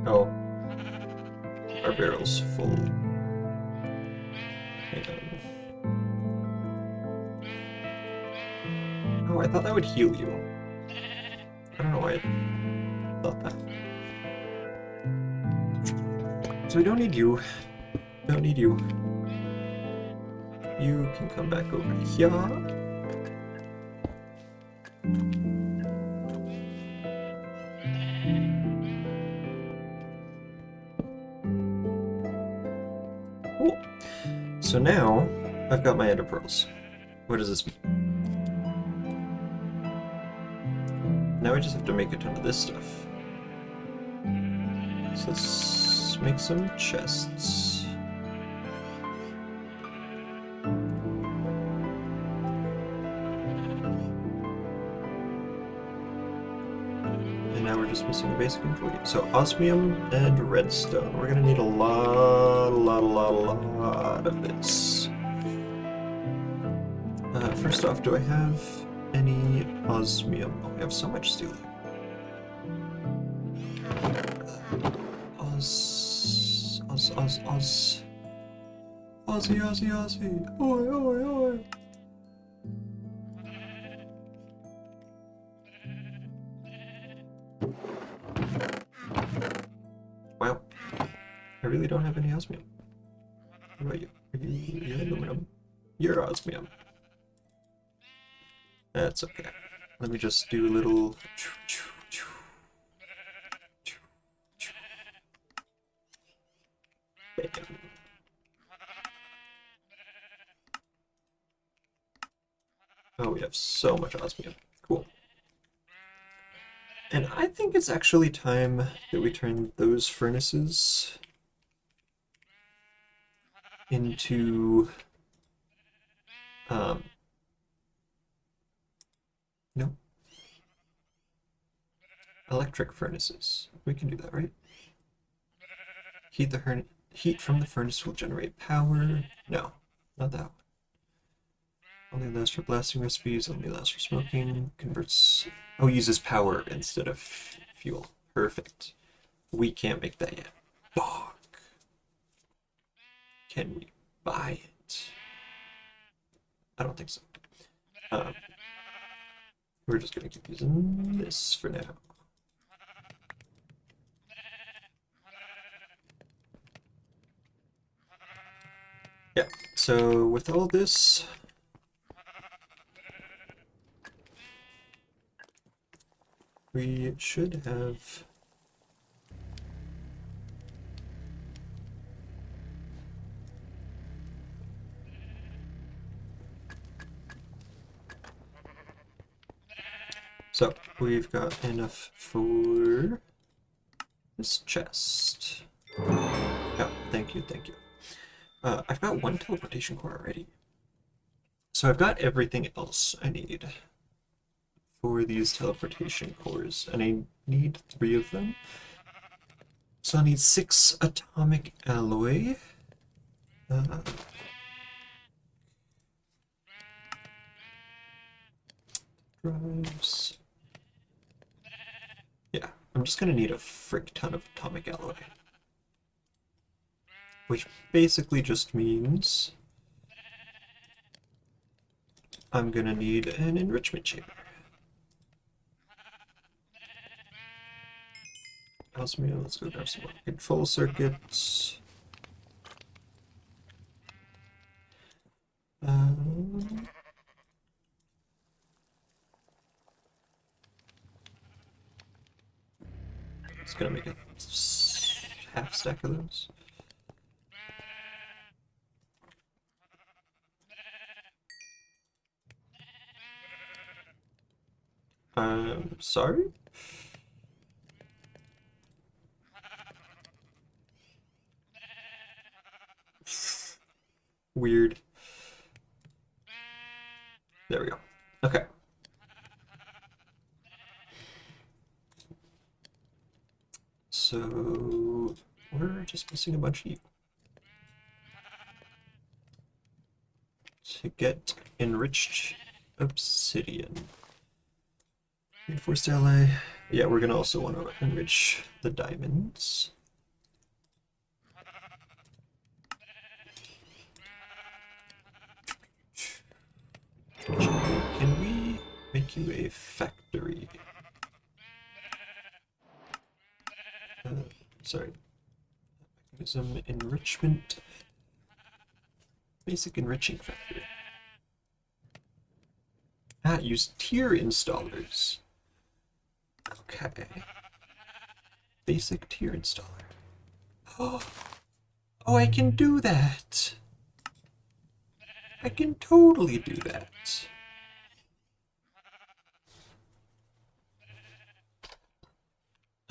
Oh, our barrel's full. Hang on. Oh, I thought that would heal you. I don't know why I thought that. So we don't need you. Don't need you. You can come back over here. Cool. So now I've got my ender pearls. What does this mean? Now I just have to make a ton of this stuff. So let's make some chests. And now we're just missing a basic ingredient. So osmium and redstone. We're gonna need a lot of this. First off, do I have any osmium? Oh, I have so much steel. Ozzy. Oi. Wow. I really don't have any osmium. What about you? You're aluminum. You're osmium. That's okay. Let me just do a little... Bam. Oh, we have so much osmium. Cool. And I think it's actually time that we turn those furnaces into... no. Electric furnaces. We can do that, right? Heat from the furnace will generate power. No, not that one. Only allows for blasting recipes, only allows for smoking, converts... Oh, uses power instead of fuel. Perfect. We can't make that yet. Fuck. Can we buy it? I don't think so. We're just gonna keep using this for now. Yeah, so with all this... we should have... So, we've got enough for this chest. Oh, thank you. I've got one teleportation core already. So I've got everything else I need for these teleportation cores, and I need 3 of them. So I need 6 atomic alloy. Drives. Yeah, I'm just gonna need a frick ton of atomic alloy. Which basically just means I'm gonna need an enrichment chamber. Osmium, let's go grab some more control circuits. It's gonna make a half stack of those. I'm sorry? Weird. There we go. Okay. So we're just missing a bunch of you. To get enriched obsidian. Reinforced ally. Yeah, we're gonna also want to enrich the diamonds. Can we make you a factory? Sorry. Mechanism enrichment. Basic enriching factory. Ah, use tier installers. Okay. Basic tier installer. Oh, I can do that. I can totally do that.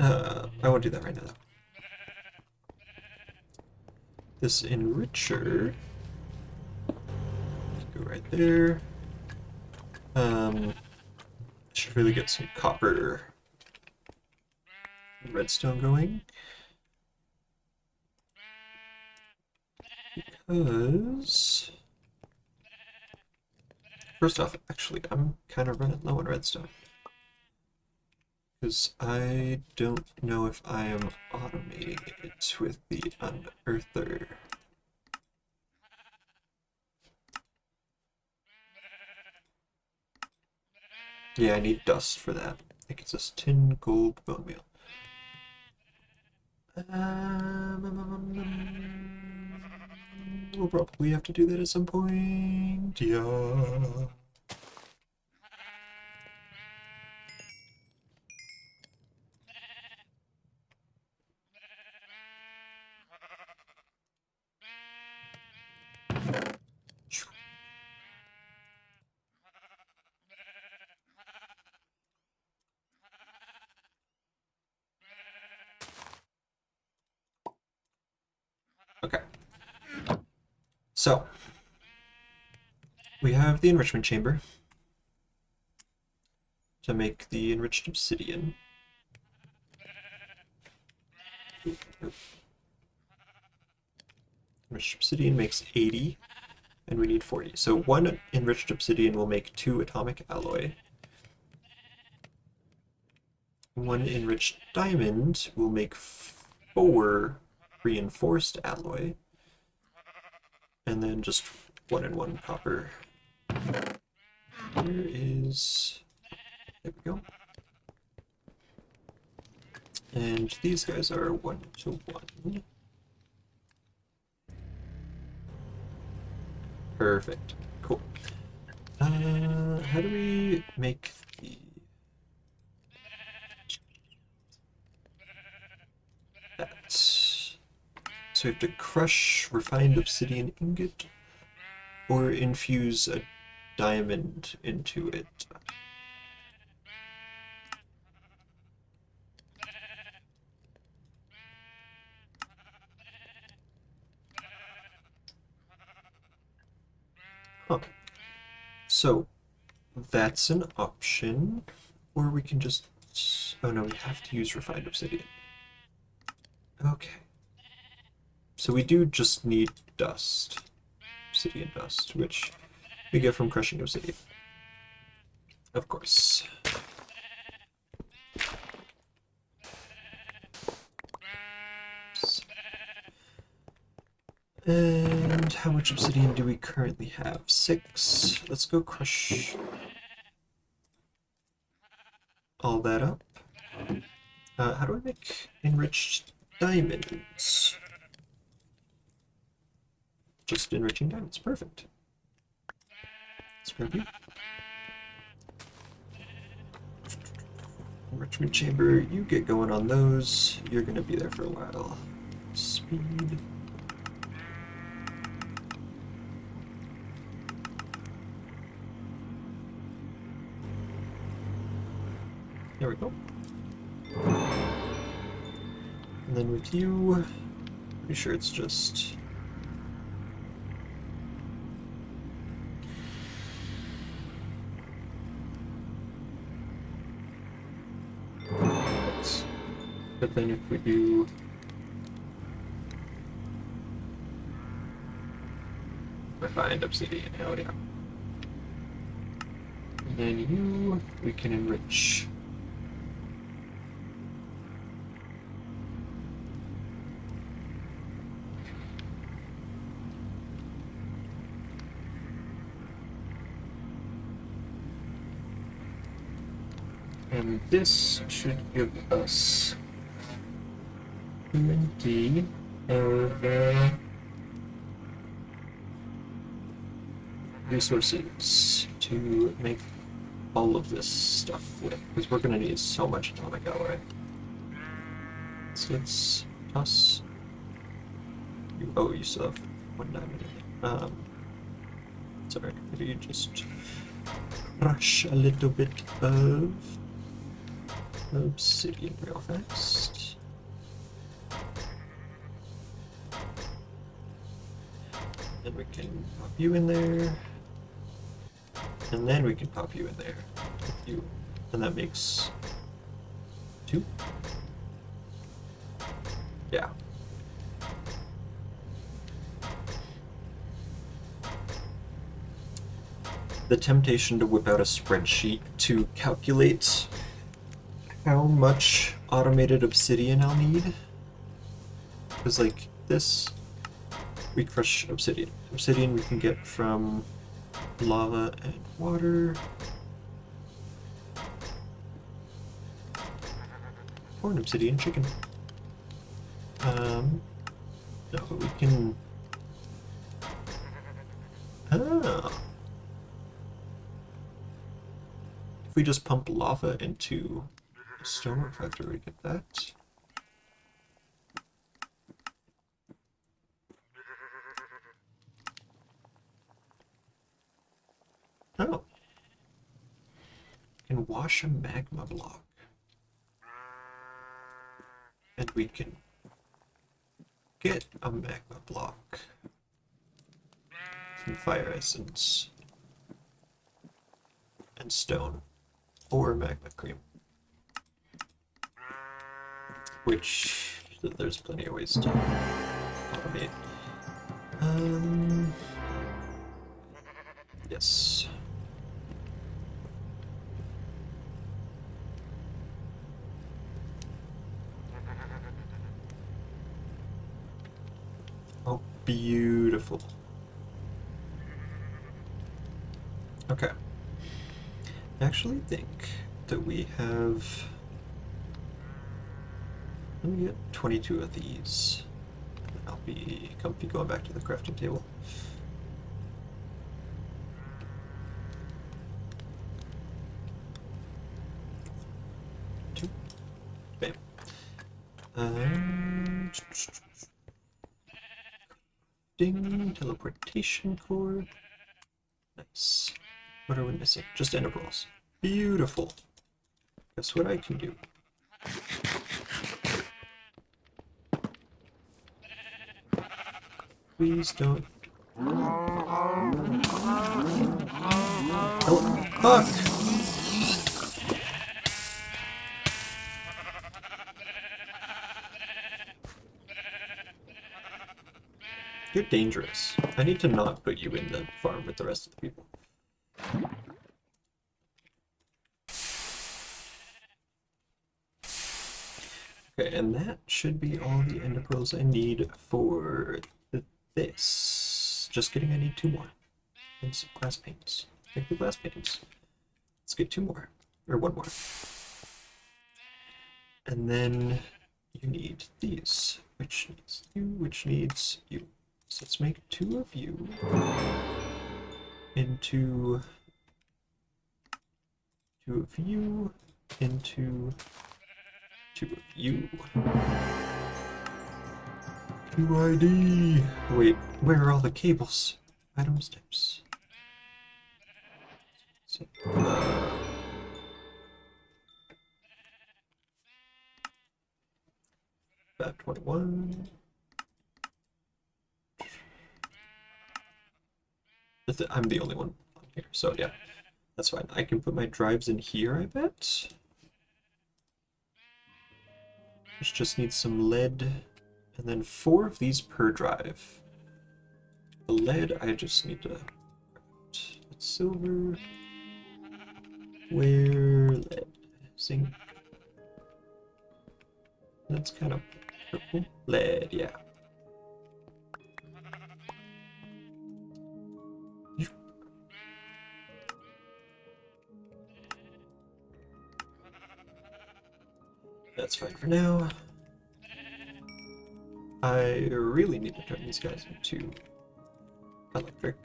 I won't do that right now, though. This enricher. Go right there. Should really get some copper and redstone going. Because... First off, actually, I'm kind of running low on redstone. Because I don't know if I am automating it with the unearther. Yeah, I need dust for that. It gets us tin, gold, bone meal. We'll probably have to do that at some point. Yeah. Okay. So, we have the enrichment chamber to make the enriched obsidian. Enriched obsidian makes 80, and we need 40. So one enriched obsidian will make 2 atomic alloy. One enriched diamond will make 4 reinforced alloy. And then just 1 and 1 copper. Here is... There we go. And these guys are 1 to 1. Perfect. Cool. How do we make the... that? So we have to crush refined obsidian ingot or infuse a diamond into it. Huh. So that's an option, or we can just... Oh no, we have to use refined obsidian. Okay. So we do just need dust. Obsidian dust, which we get from crushing obsidian. Of course. Oops. And how much obsidian do we currently have? 6. Let's go crush all that up. How do I make enriched diamonds? Just enriching diamonds. Perfect. Let's grab you. Enrichment chamber, you get going on those. You're gonna be there for a while. Speed. There we go. And then with you, pretty sure it's just... But then if we do... refined obsidian, hell yeah. And then you, we can enrich. And this should give us 20 of resources to make all of this stuff with, because we're going to need so much atomic alloy. So let's toss you. Oh, you still have 1 diamond. Sorry, maybe you just crush a little bit of obsidian real fast. And we can pop you in there. And then we can pop you in there with you. And that makes 2. Yeah. The temptation to whip out a spreadsheet to calculate how much automated obsidian I'll need. Because, like, this, we crush obsidian. Obsidian we can get from lava and water. Or an obsidian chicken. No, but we can... Oh. If we just pump lava into a stone refractor, we get that. Oh. We can wash a magma block. And we can get a magma block. Some fire essence. And stone. Or magma cream. Which, there's plenty of ways to automate. Yes. Oh, beautiful. Okay. I actually think that we have... Let me get 22 of these. And I'll be comfy going back to the crafting table. Two. Bam. Ding. Teleportation cord. Nice. What are we missing? Just ender pearls. Beautiful. Guess what I can do? Please don't. Oh, fuck! You're dangerous. I need to not put you in the farm with the rest of the people. Okay, and that should be all the ender pearls I need for this. Just kidding, I need 2 more. And some glass panes. Thank you, glass panes. Let's get 2 more. Or 1 more. And then you need these, which needs you, which needs you. So let's make 2 of you into 2 of you into 2 of you. QID. Wait, where are all the cables? Item steps. So, 21. I'm the only one on here, so yeah, that's fine. I can put my drives in here, I bet. Which just needs some lead, and then 4 of these per drive. The lead, I just need to... It's silver. Where lead? Zinc. That's kind of purple. Lead, yeah. That's fine for now. I really need to turn these guys into electric.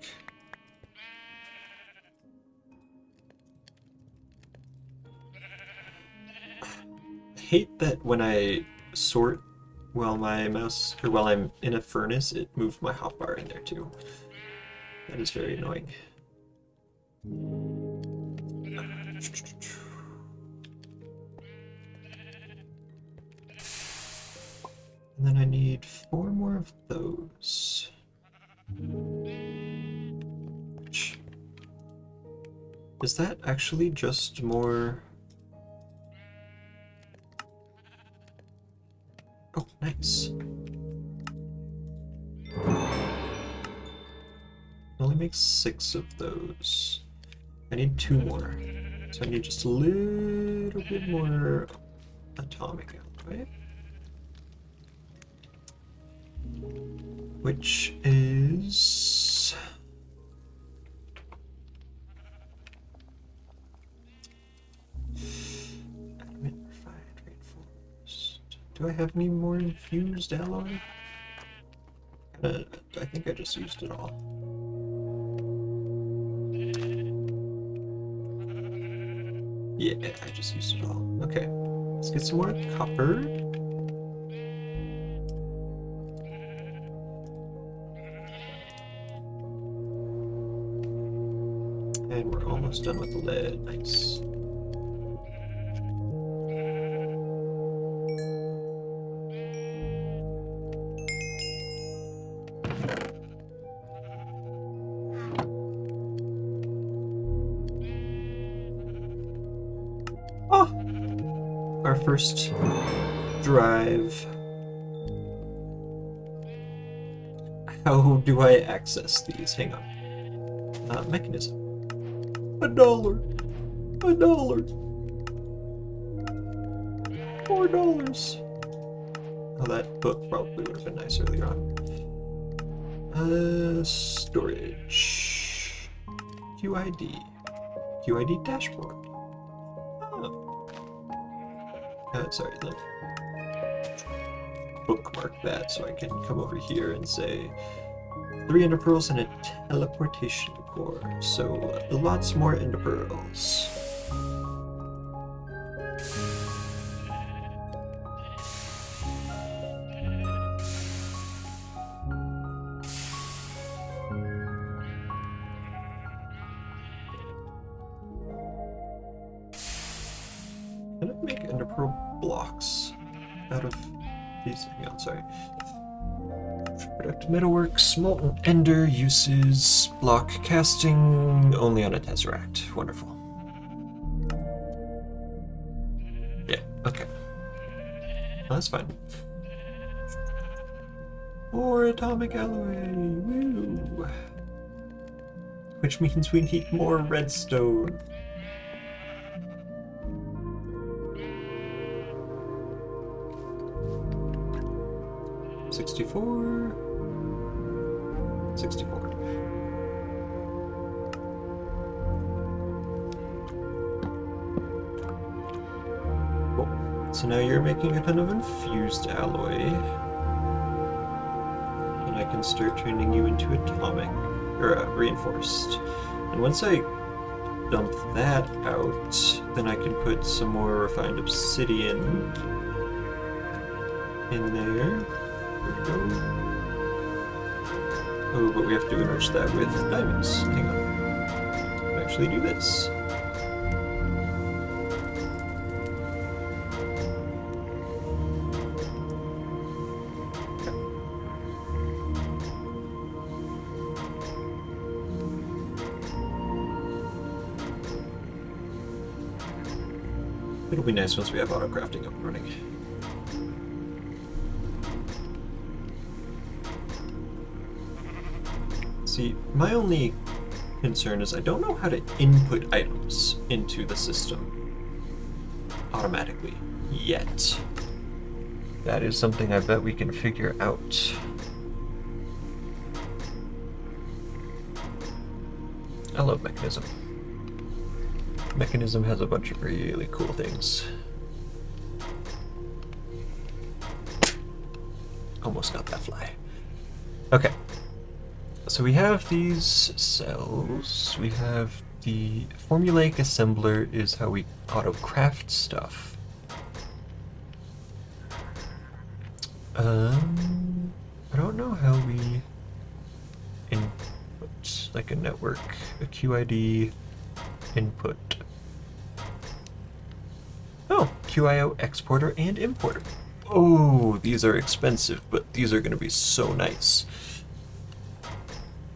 I hate that when I sort while my mouse, or while I'm in a furnace, it moved my hotbar in there too. That is very annoying. And then I need 4 more of those. Is that actually just more... Oh, nice. It only makes 6 of those. I need 2 more. So I need just a little bit more atomic alloy. Which is... Adamant, refined, reinforced. Do I have any more infused alloy? I think I just used it all. Yeah, I just used it all. Okay, let's get some more copper. And we're almost done with the lead. Nice. Oh! Our first drive. How do I access these? Hang on. Mechanism. $1. $1. $4. Oh, that book probably would have been nice earlier on. Storage. QID. QID dashboard. Oh. Sorry, let me bookmark that so I can come over here and say 3 ender pearls and a teleportation core. So lots more ender pearls. Can I make ender pearl blocks out of these? Hang on, sorry. Product metalworks, molten ender uses block casting only on a tesseract. Wonderful. Yeah, okay. Well, that's fine. More atomic alloy, woo! Which means we need more redstone. $64. Cool. So now you're making a ton of infused alloy. And I can start turning you into atomic, or reinforced. And once I dump that out, then I can put some more refined obsidian in there. There we go. Oh, but we have to enrich that with diamonds. Hang on. I'll actually do this. It'll be nice once we have auto crafting up and running. See, my only concern is I don't know how to input items into the system automatically yet. That is something I bet we can figure out. I love Mechanism. Mechanism has a bunch of really cool things. Almost got that fly. Okay. So we have these cells. We have the formulaic assembler is how we auto-craft stuff. I don't know how we input, like a network, a QID input. Oh, QIO exporter and importer. Oh, these are expensive, but these are going to be so nice.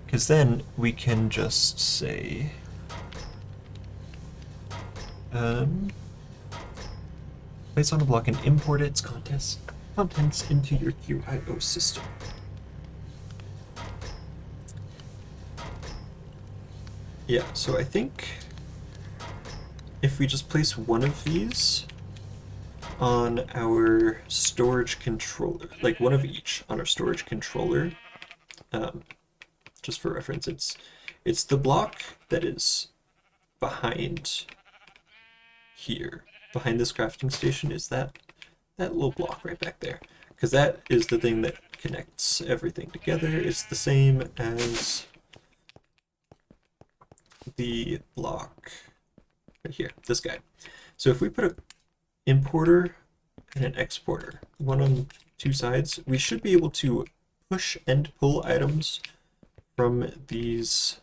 Because then we can just say, place on a block and import its contents into your QIO system. Yeah, so I think if we just place one of these on our storage controller, like one of each on our storage controller, just for reference, it's the block that is behind here. Behind this crafting station is that little block right back there. Because that is the thing that connects everything together. It's the same as the block right here, this guy. So if we put an importer and an exporter, one on two sides, we should be able to push and pull items from these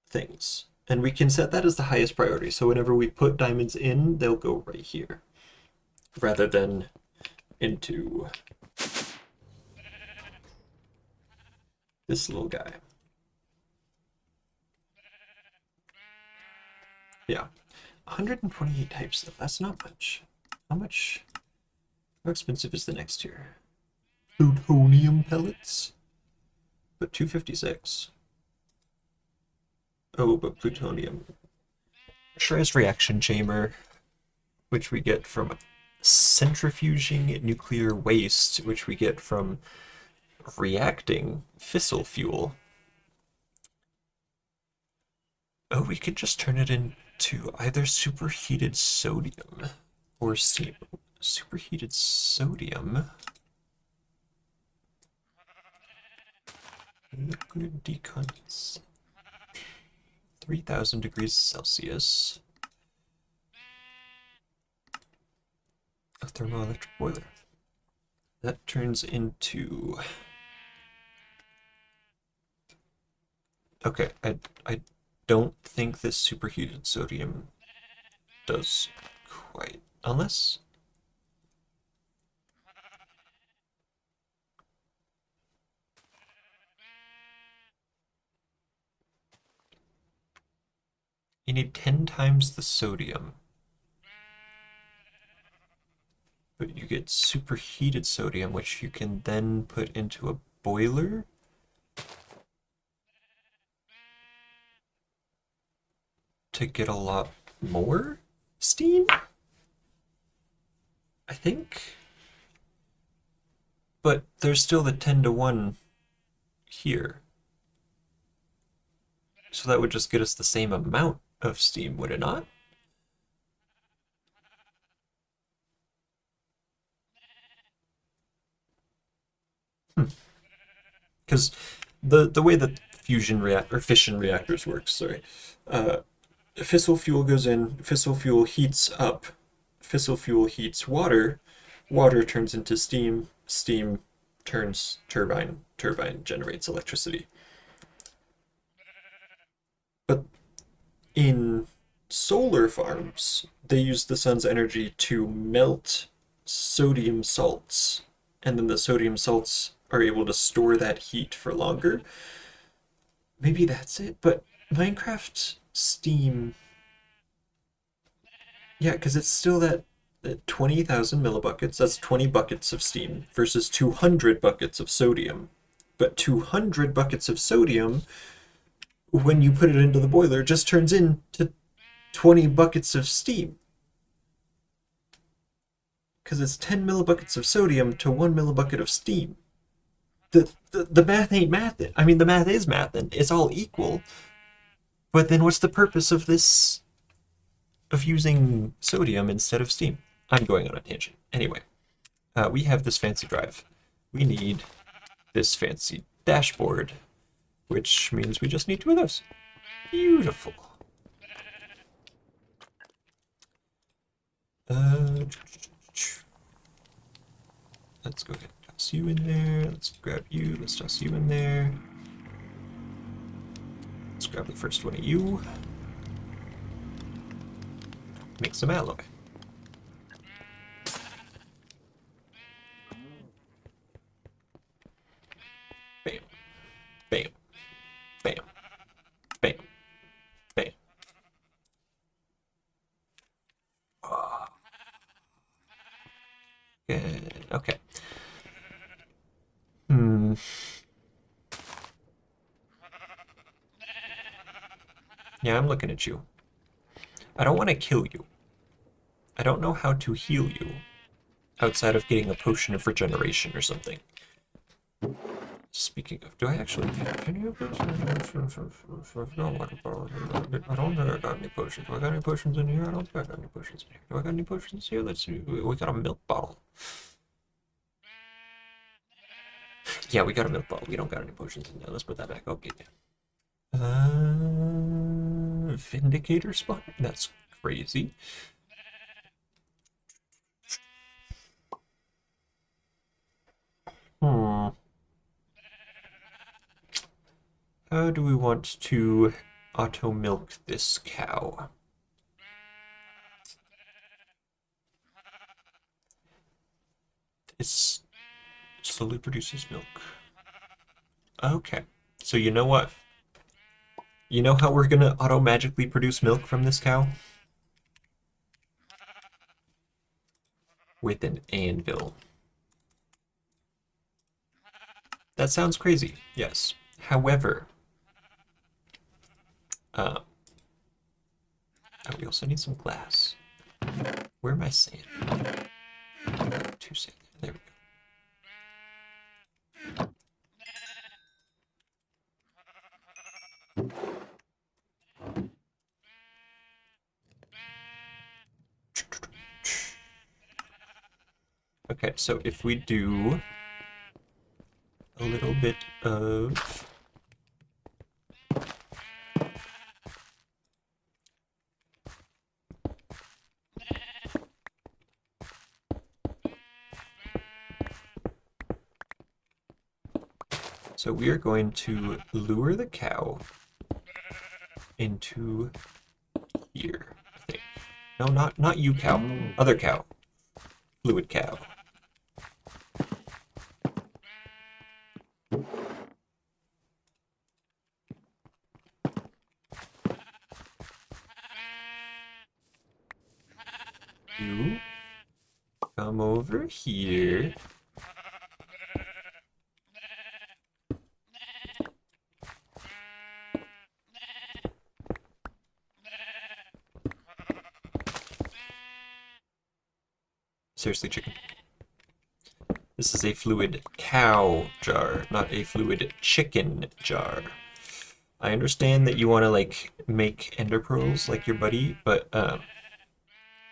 things. And we can set that as the highest priority. So whenever we put diamonds in, they'll go right here, rather than into this little guy. Yeah, 128 types though, that's not much. How expensive is the next tier? Plutonium pellets? But 256. Oh, but plutonium. Pressurized reaction chamber, which we get from centrifuging nuclear waste, which we get from reacting fissile fuel. Oh, we could just turn it into either superheated sodium or steam. Superheated sodium. Liquid decondensate. 3,000 degrees Celsius. A thermoelectric boiler. That turns into... Okay, I don't think this superheated sodium does quite... Unless... You need 10 times the sodium. But you get superheated sodium, which you can then put into a boiler. To get a lot more steam? I think. But there's still the 10-to-1 here. So that would just get us the same amount of steam, would it not? Because the way that fission reactors works, sorry, fissile fuel goes in, fissile fuel heats up, fissile fuel heats water, water turns into steam, steam turns turbine, turbine generates electricity. But in solar farms, they use the sun's energy to melt sodium salts, and then the sodium salts are able to store that heat for longer. Maybe that's it, but Minecraft steam Yeah, because it's still that 20,000 millibuckets. That's 20 buckets of steam versus 200 buckets of sodium. But 200 buckets of sodium, when you put it into the boiler, just turns into 20 buckets of steam. Because it's 10 millibuckets of sodium to 1 millibucket of steam. The math ain't math. I mean, the math is math, and it's all equal. But then what's the purpose of this, of using sodium instead of steam? I'm going on a tangent. Anyway, we have this fancy drive. We need this fancy dashboard, which means we just need 2 of those. Beautiful. Let's go ahead and toss you in there. Let's grab you. Let's toss you in there. Let's grab the first one of you. Make some alloy. Bam. Bam. Bam. Bam. Bam. Oh. Good. Okay. Yeah, I'm looking at you. I don't want to kill you. I don't know how to heal you outside of getting a potion of regeneration or something. Speaking of, do I actually can you have this? I don't think I got any potions. Do I got any potions in here? I don't think I got any potions in here. Do I got any potions here? Let's see. We got a milk bottle. Yeah, we got a milk bottle. We don't got any potions in there. Let's put that back. Okay. Vindicator spot? That's crazy. How do we want to auto milk this cow? It slowly produces milk. Okay, so you know what? You know how we're gonna auto magically produce milk from this cow? With an anvil. That sounds crazy, yes. However, we also need some glass. Where am I sand? 2 sand. There we go. Okay, so if we do a little bit of so we are going to lure the cow into here, I think. No, not you, cow. Other cow. Fluid cow. You come over here. Seriously, chicken. This is a fluid cow jar, not a fluid chicken jar. I understand that you want to, like, make ender pearls like your buddy, but, I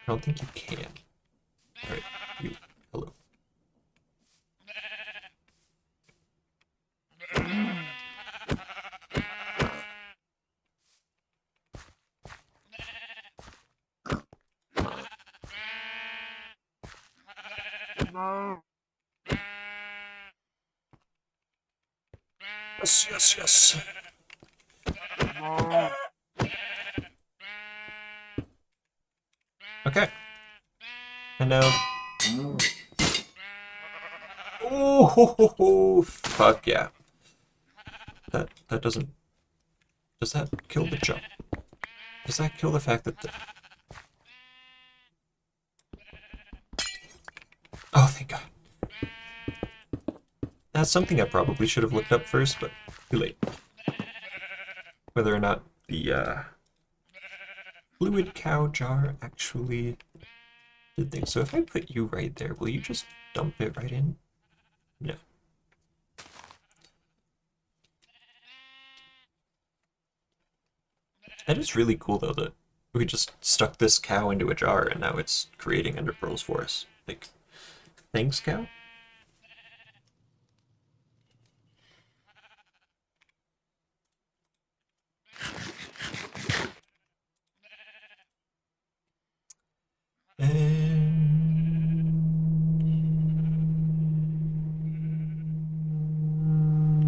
don't think you can. Alright, you, hello. Yes, yes, yes. Okay. And now... Oh, ho, ho, ho. Fuck yeah. That doesn't... Does that kill the jump? Does that kill the fact that the... Oh, thank God. That's something I probably should have looked up first, but too late. Whether or not the fluid cow jar actually did things. So if I put you right there, will you just dump it right in? No. That is really cool, though, that we just stuck this cow into a jar and now it's creating ender pearls for us. Like, thanks, cow? And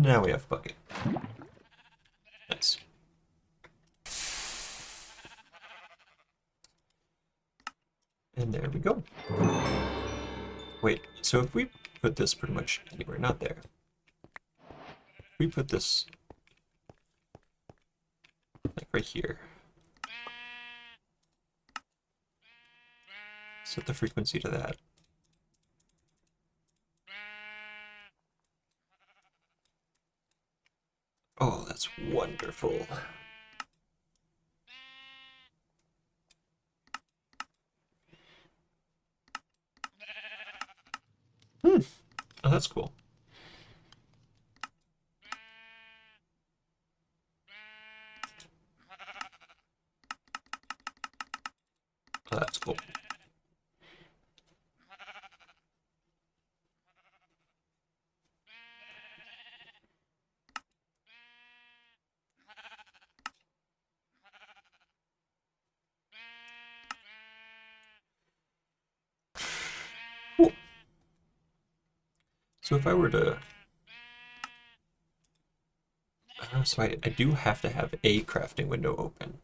now we have bucket. Nice. And there we go. Wait, so if we put this pretty much anywhere, not there. If we put this like right here. Set the frequency to that. Oh, that's wonderful. Oh, that's cool. Oh, that's cool. Cool. So if I were to... so I do have to have a crafting window open.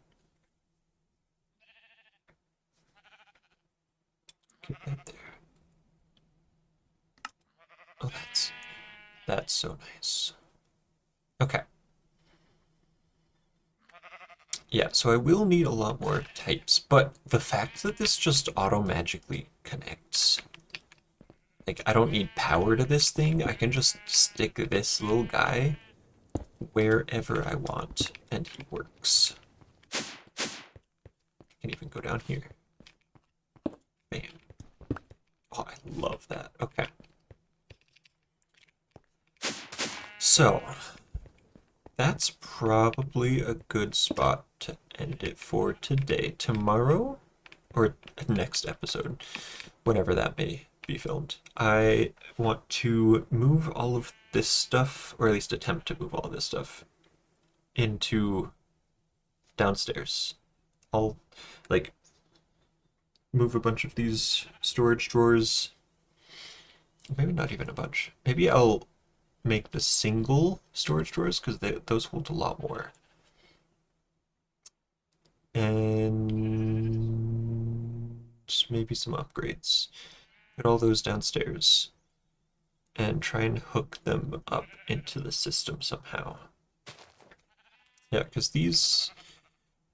Get that there. Oh, that's so nice. Okay. Yeah, so I will need a lot more types, but the fact that this just auto-magically connects, like, I don't need power to this thing, I can just stick this little guy wherever I want, and he works. I can even go down here. Bam. Oh, I love that. Okay. So, that's probably a good spot to end it for today. Tomorrow, or next episode, whenever that may be filmed, I want to move all of this stuff, or at least attempt to move all of this stuff, into downstairs. I'll, like, move a bunch of these storage drawers. Maybe not even a bunch. Maybe I'll make the single storage drawers because those hold a lot more. And maybe some upgrades. Put all those downstairs and try and hook them up into the system somehow. Yeah, because these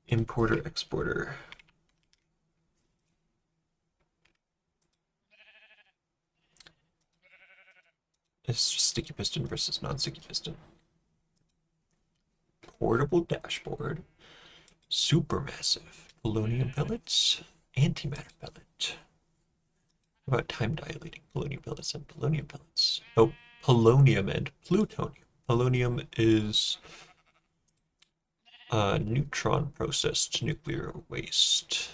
importer exporter, it's just sticky piston versus non-sticky piston. Portable dashboard, supermassive polonium pellets, antimatter pellet. What about time dilating polonium pellets and polonium pellets? Oh, polonium and plutonium. Polonium is neutron processed nuclear waste.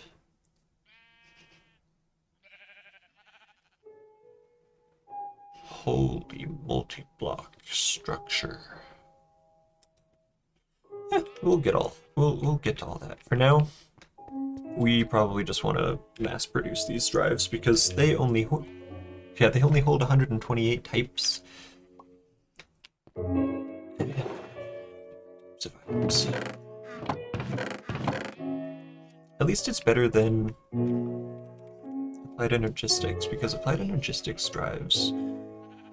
Holy multi-block structure. We'll get to all that. For now, we probably just want to mass produce these drives because they only hold 128 types. At least it's better than applied energistics, because applied energistics drives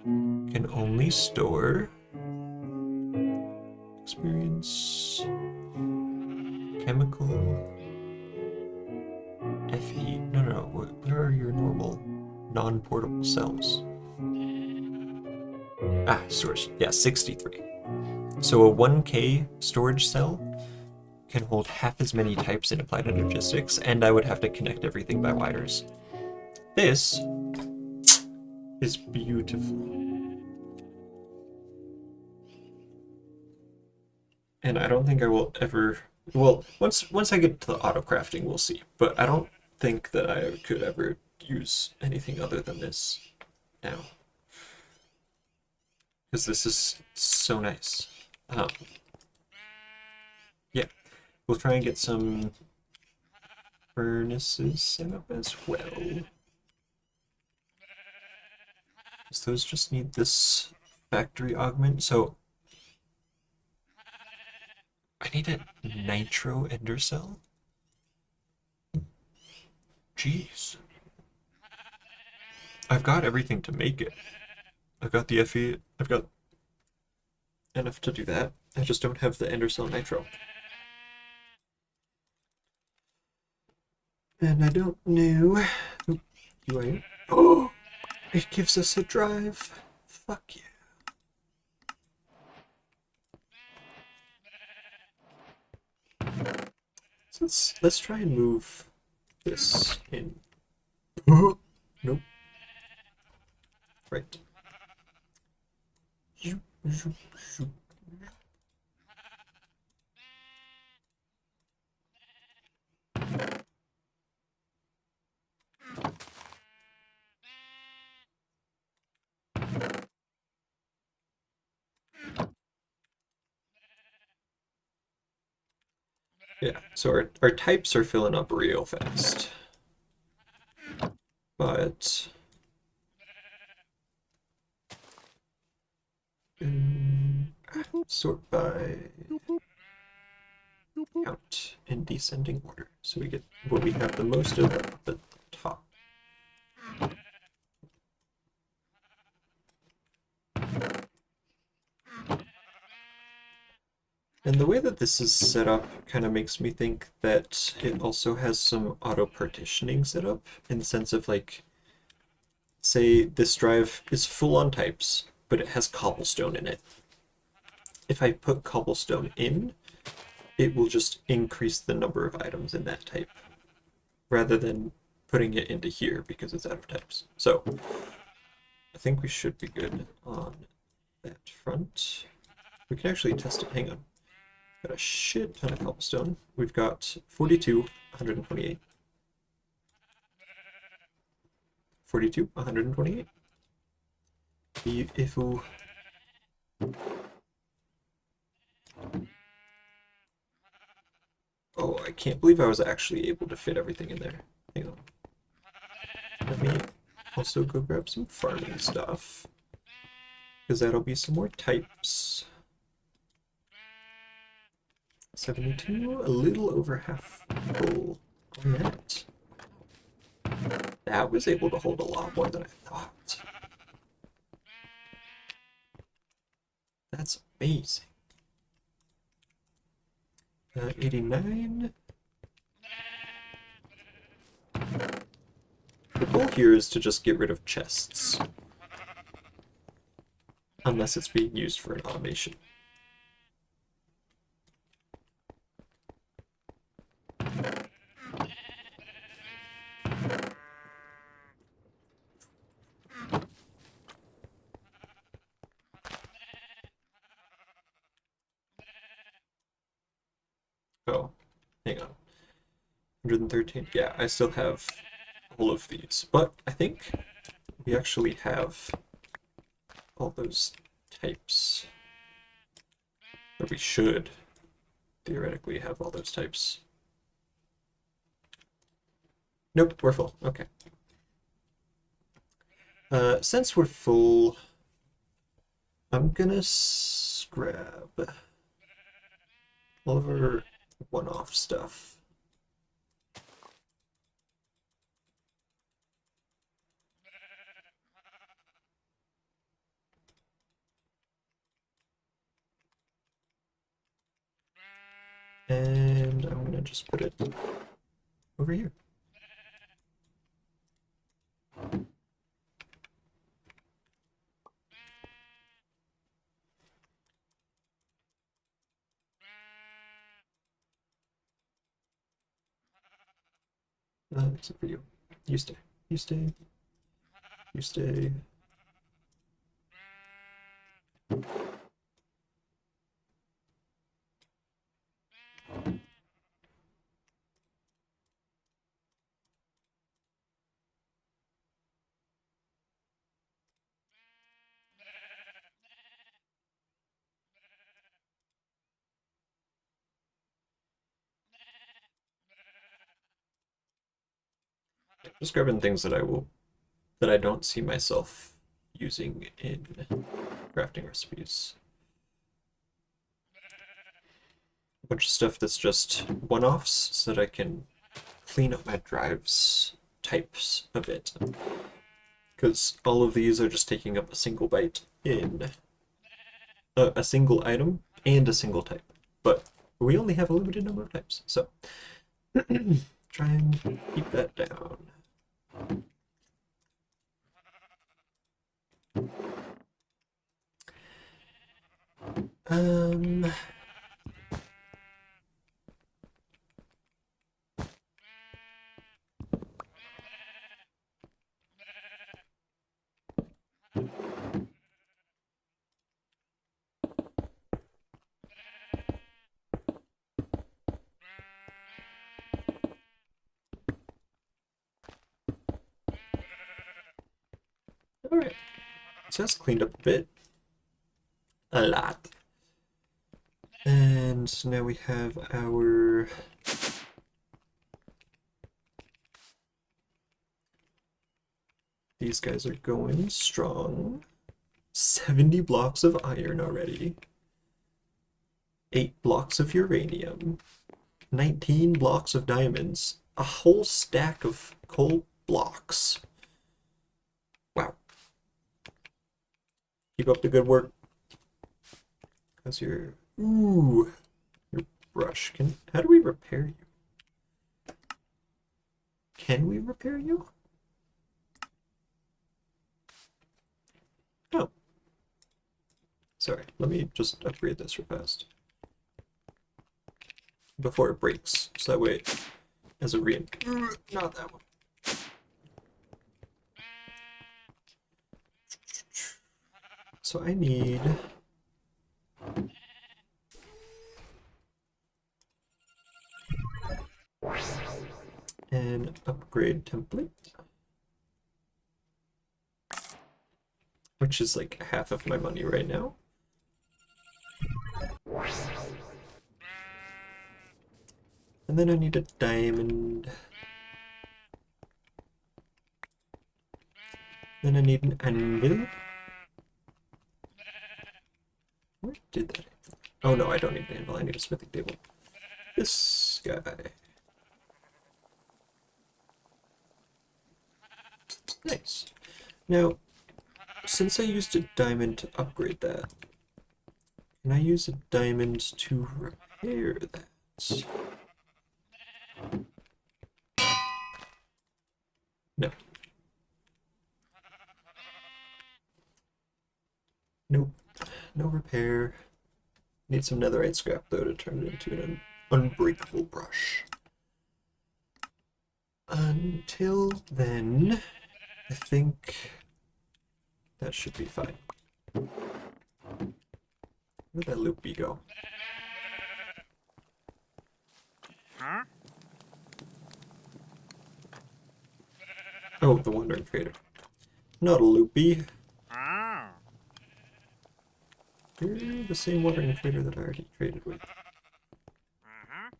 can only store experience, chemical, FE. No, where are your normal? non-portable cells. Ah, storage. Yeah, 63. So a 1K storage cell can hold half as many types in applied energistics, and I would have to connect everything by wires. This is beautiful. And I don't think I will ever... Well, once I get to the auto crafting, we'll see. But I don't think that I could ever use anything other than this now. Because this is so nice. Yeah, we'll try and get some furnaces set up as well. Because those just need this factory augment. So I need a nitro ender cell. Jeez. I've got everything to make it. I've got the FE, I've got enough to do that. I just don't have the ender cell nitro. And I don't know. Oop, do I? Oh! It gives us a drive. Fuck yeah. So let's try and move this in. Nope. Right. Yeah, so our types are filling up real fast. But sort by count in descending order. So we get what we have the most of at the top. And the way that this is set up kind of makes me think that it also has some auto-partitioning set up, in the sense of, like, say this drive is full on types, but it has cobblestone in it. If I put cobblestone in, it will just increase the number of items in that type, rather than putting it into here because it's out of types. So I think we should be good on that front. We can actually test it. Hang on. Got a shit ton of cobblestone. We've got 42, 128. 42, 128. Beautiful. Oh, I can't believe I was actually able to fit everything in there. Hang on. Let me also go grab some farming stuff, because that'll be some more types. 72, a little over half full on that. That was able to hold a lot more than I thought. That's amazing. 89. The goal here is to just get rid of chests, unless it's being used for an automation. Oh, hang on. 113. Yeah, I still have all of these, but I think we actually have all those types. Or we should theoretically have all those types. Nope, we're full. Okay. Since we're full, I'm gonna grab all of our one-off stuff. And I'm gonna just put it over here. Except for you. You stay. You stay. You stay. Just grabbing things that I don't see myself using in crafting recipes. A bunch of stuff that's just one-offs so that I can clean up my drives types a bit. Because all of these are just taking up a single byte in a single item and a single type. But we only have a limited number of types, so try and keep that down. Um, Alright, so that's cleaned up a bit. A lot. And now we have our these guys are going strong. 70 blocks of iron already. 8 blocks of uranium. 19 blocks of diamonds. A whole stack of coal blocks. Wow. Keep up the good work. How's your... Ooh. Your brush. How do we repair you? Can we repair you? Oh. Sorry, let me just upgrade this real fast. Before it breaks, so that way, as a not that one. So I need an upgrade template, which is like half of my money right now. And then I need a diamond. Then I need an anvil. Where did that? Oh no, I don't need an anvil. I need a smithing table. This guy. Nice. Now, since I used a diamond to upgrade that, can I use a diamond to repair that? No. Nope. No repair. Need some netherite scrap though to turn it into an unbreakable brush. Until then, I think that should be fine. Where'd that loopy go? Huh? Oh, the wandering trader. Not a loopy. Oh. You're the same wandering trader that I already traded with. Uh-huh.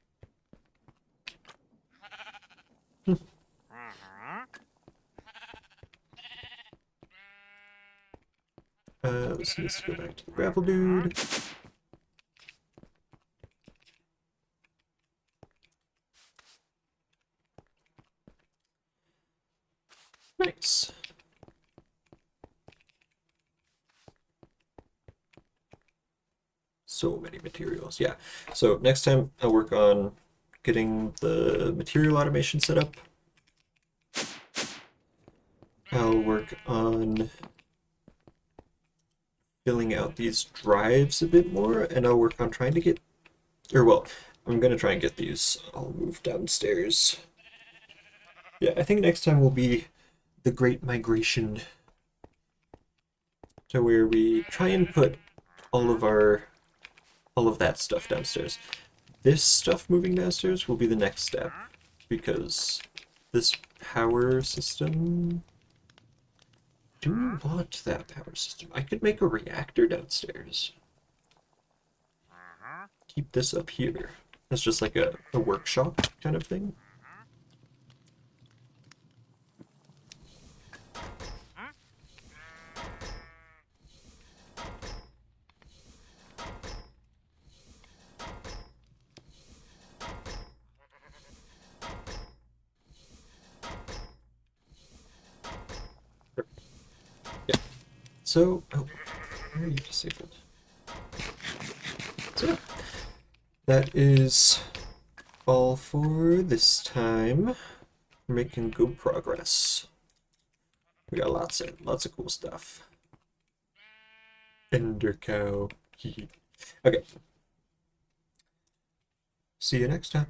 Hmm. Uh-huh. This needs to go back to the gravel dude. Nice. So many materials. Yeah. So next time I'll work on getting the material automation set up. I'll work on filling out these drives a bit more, and I'll work on trying to get, or well, I'm gonna try and get these all moved downstairs. Yeah, I think next time will be the Great Migration, to where we try and put all of that stuff downstairs. This stuff moving downstairs will be the next step, because this power system... Do we want that power system? I could make a reactor downstairs. Keep this up here. That's just like a workshop kind of thing. Yeah. So, oh, where are you disabled? So, that is all for this time. We're making good progress. We got lots of cool stuff. Ender cow. Okay. See you next time.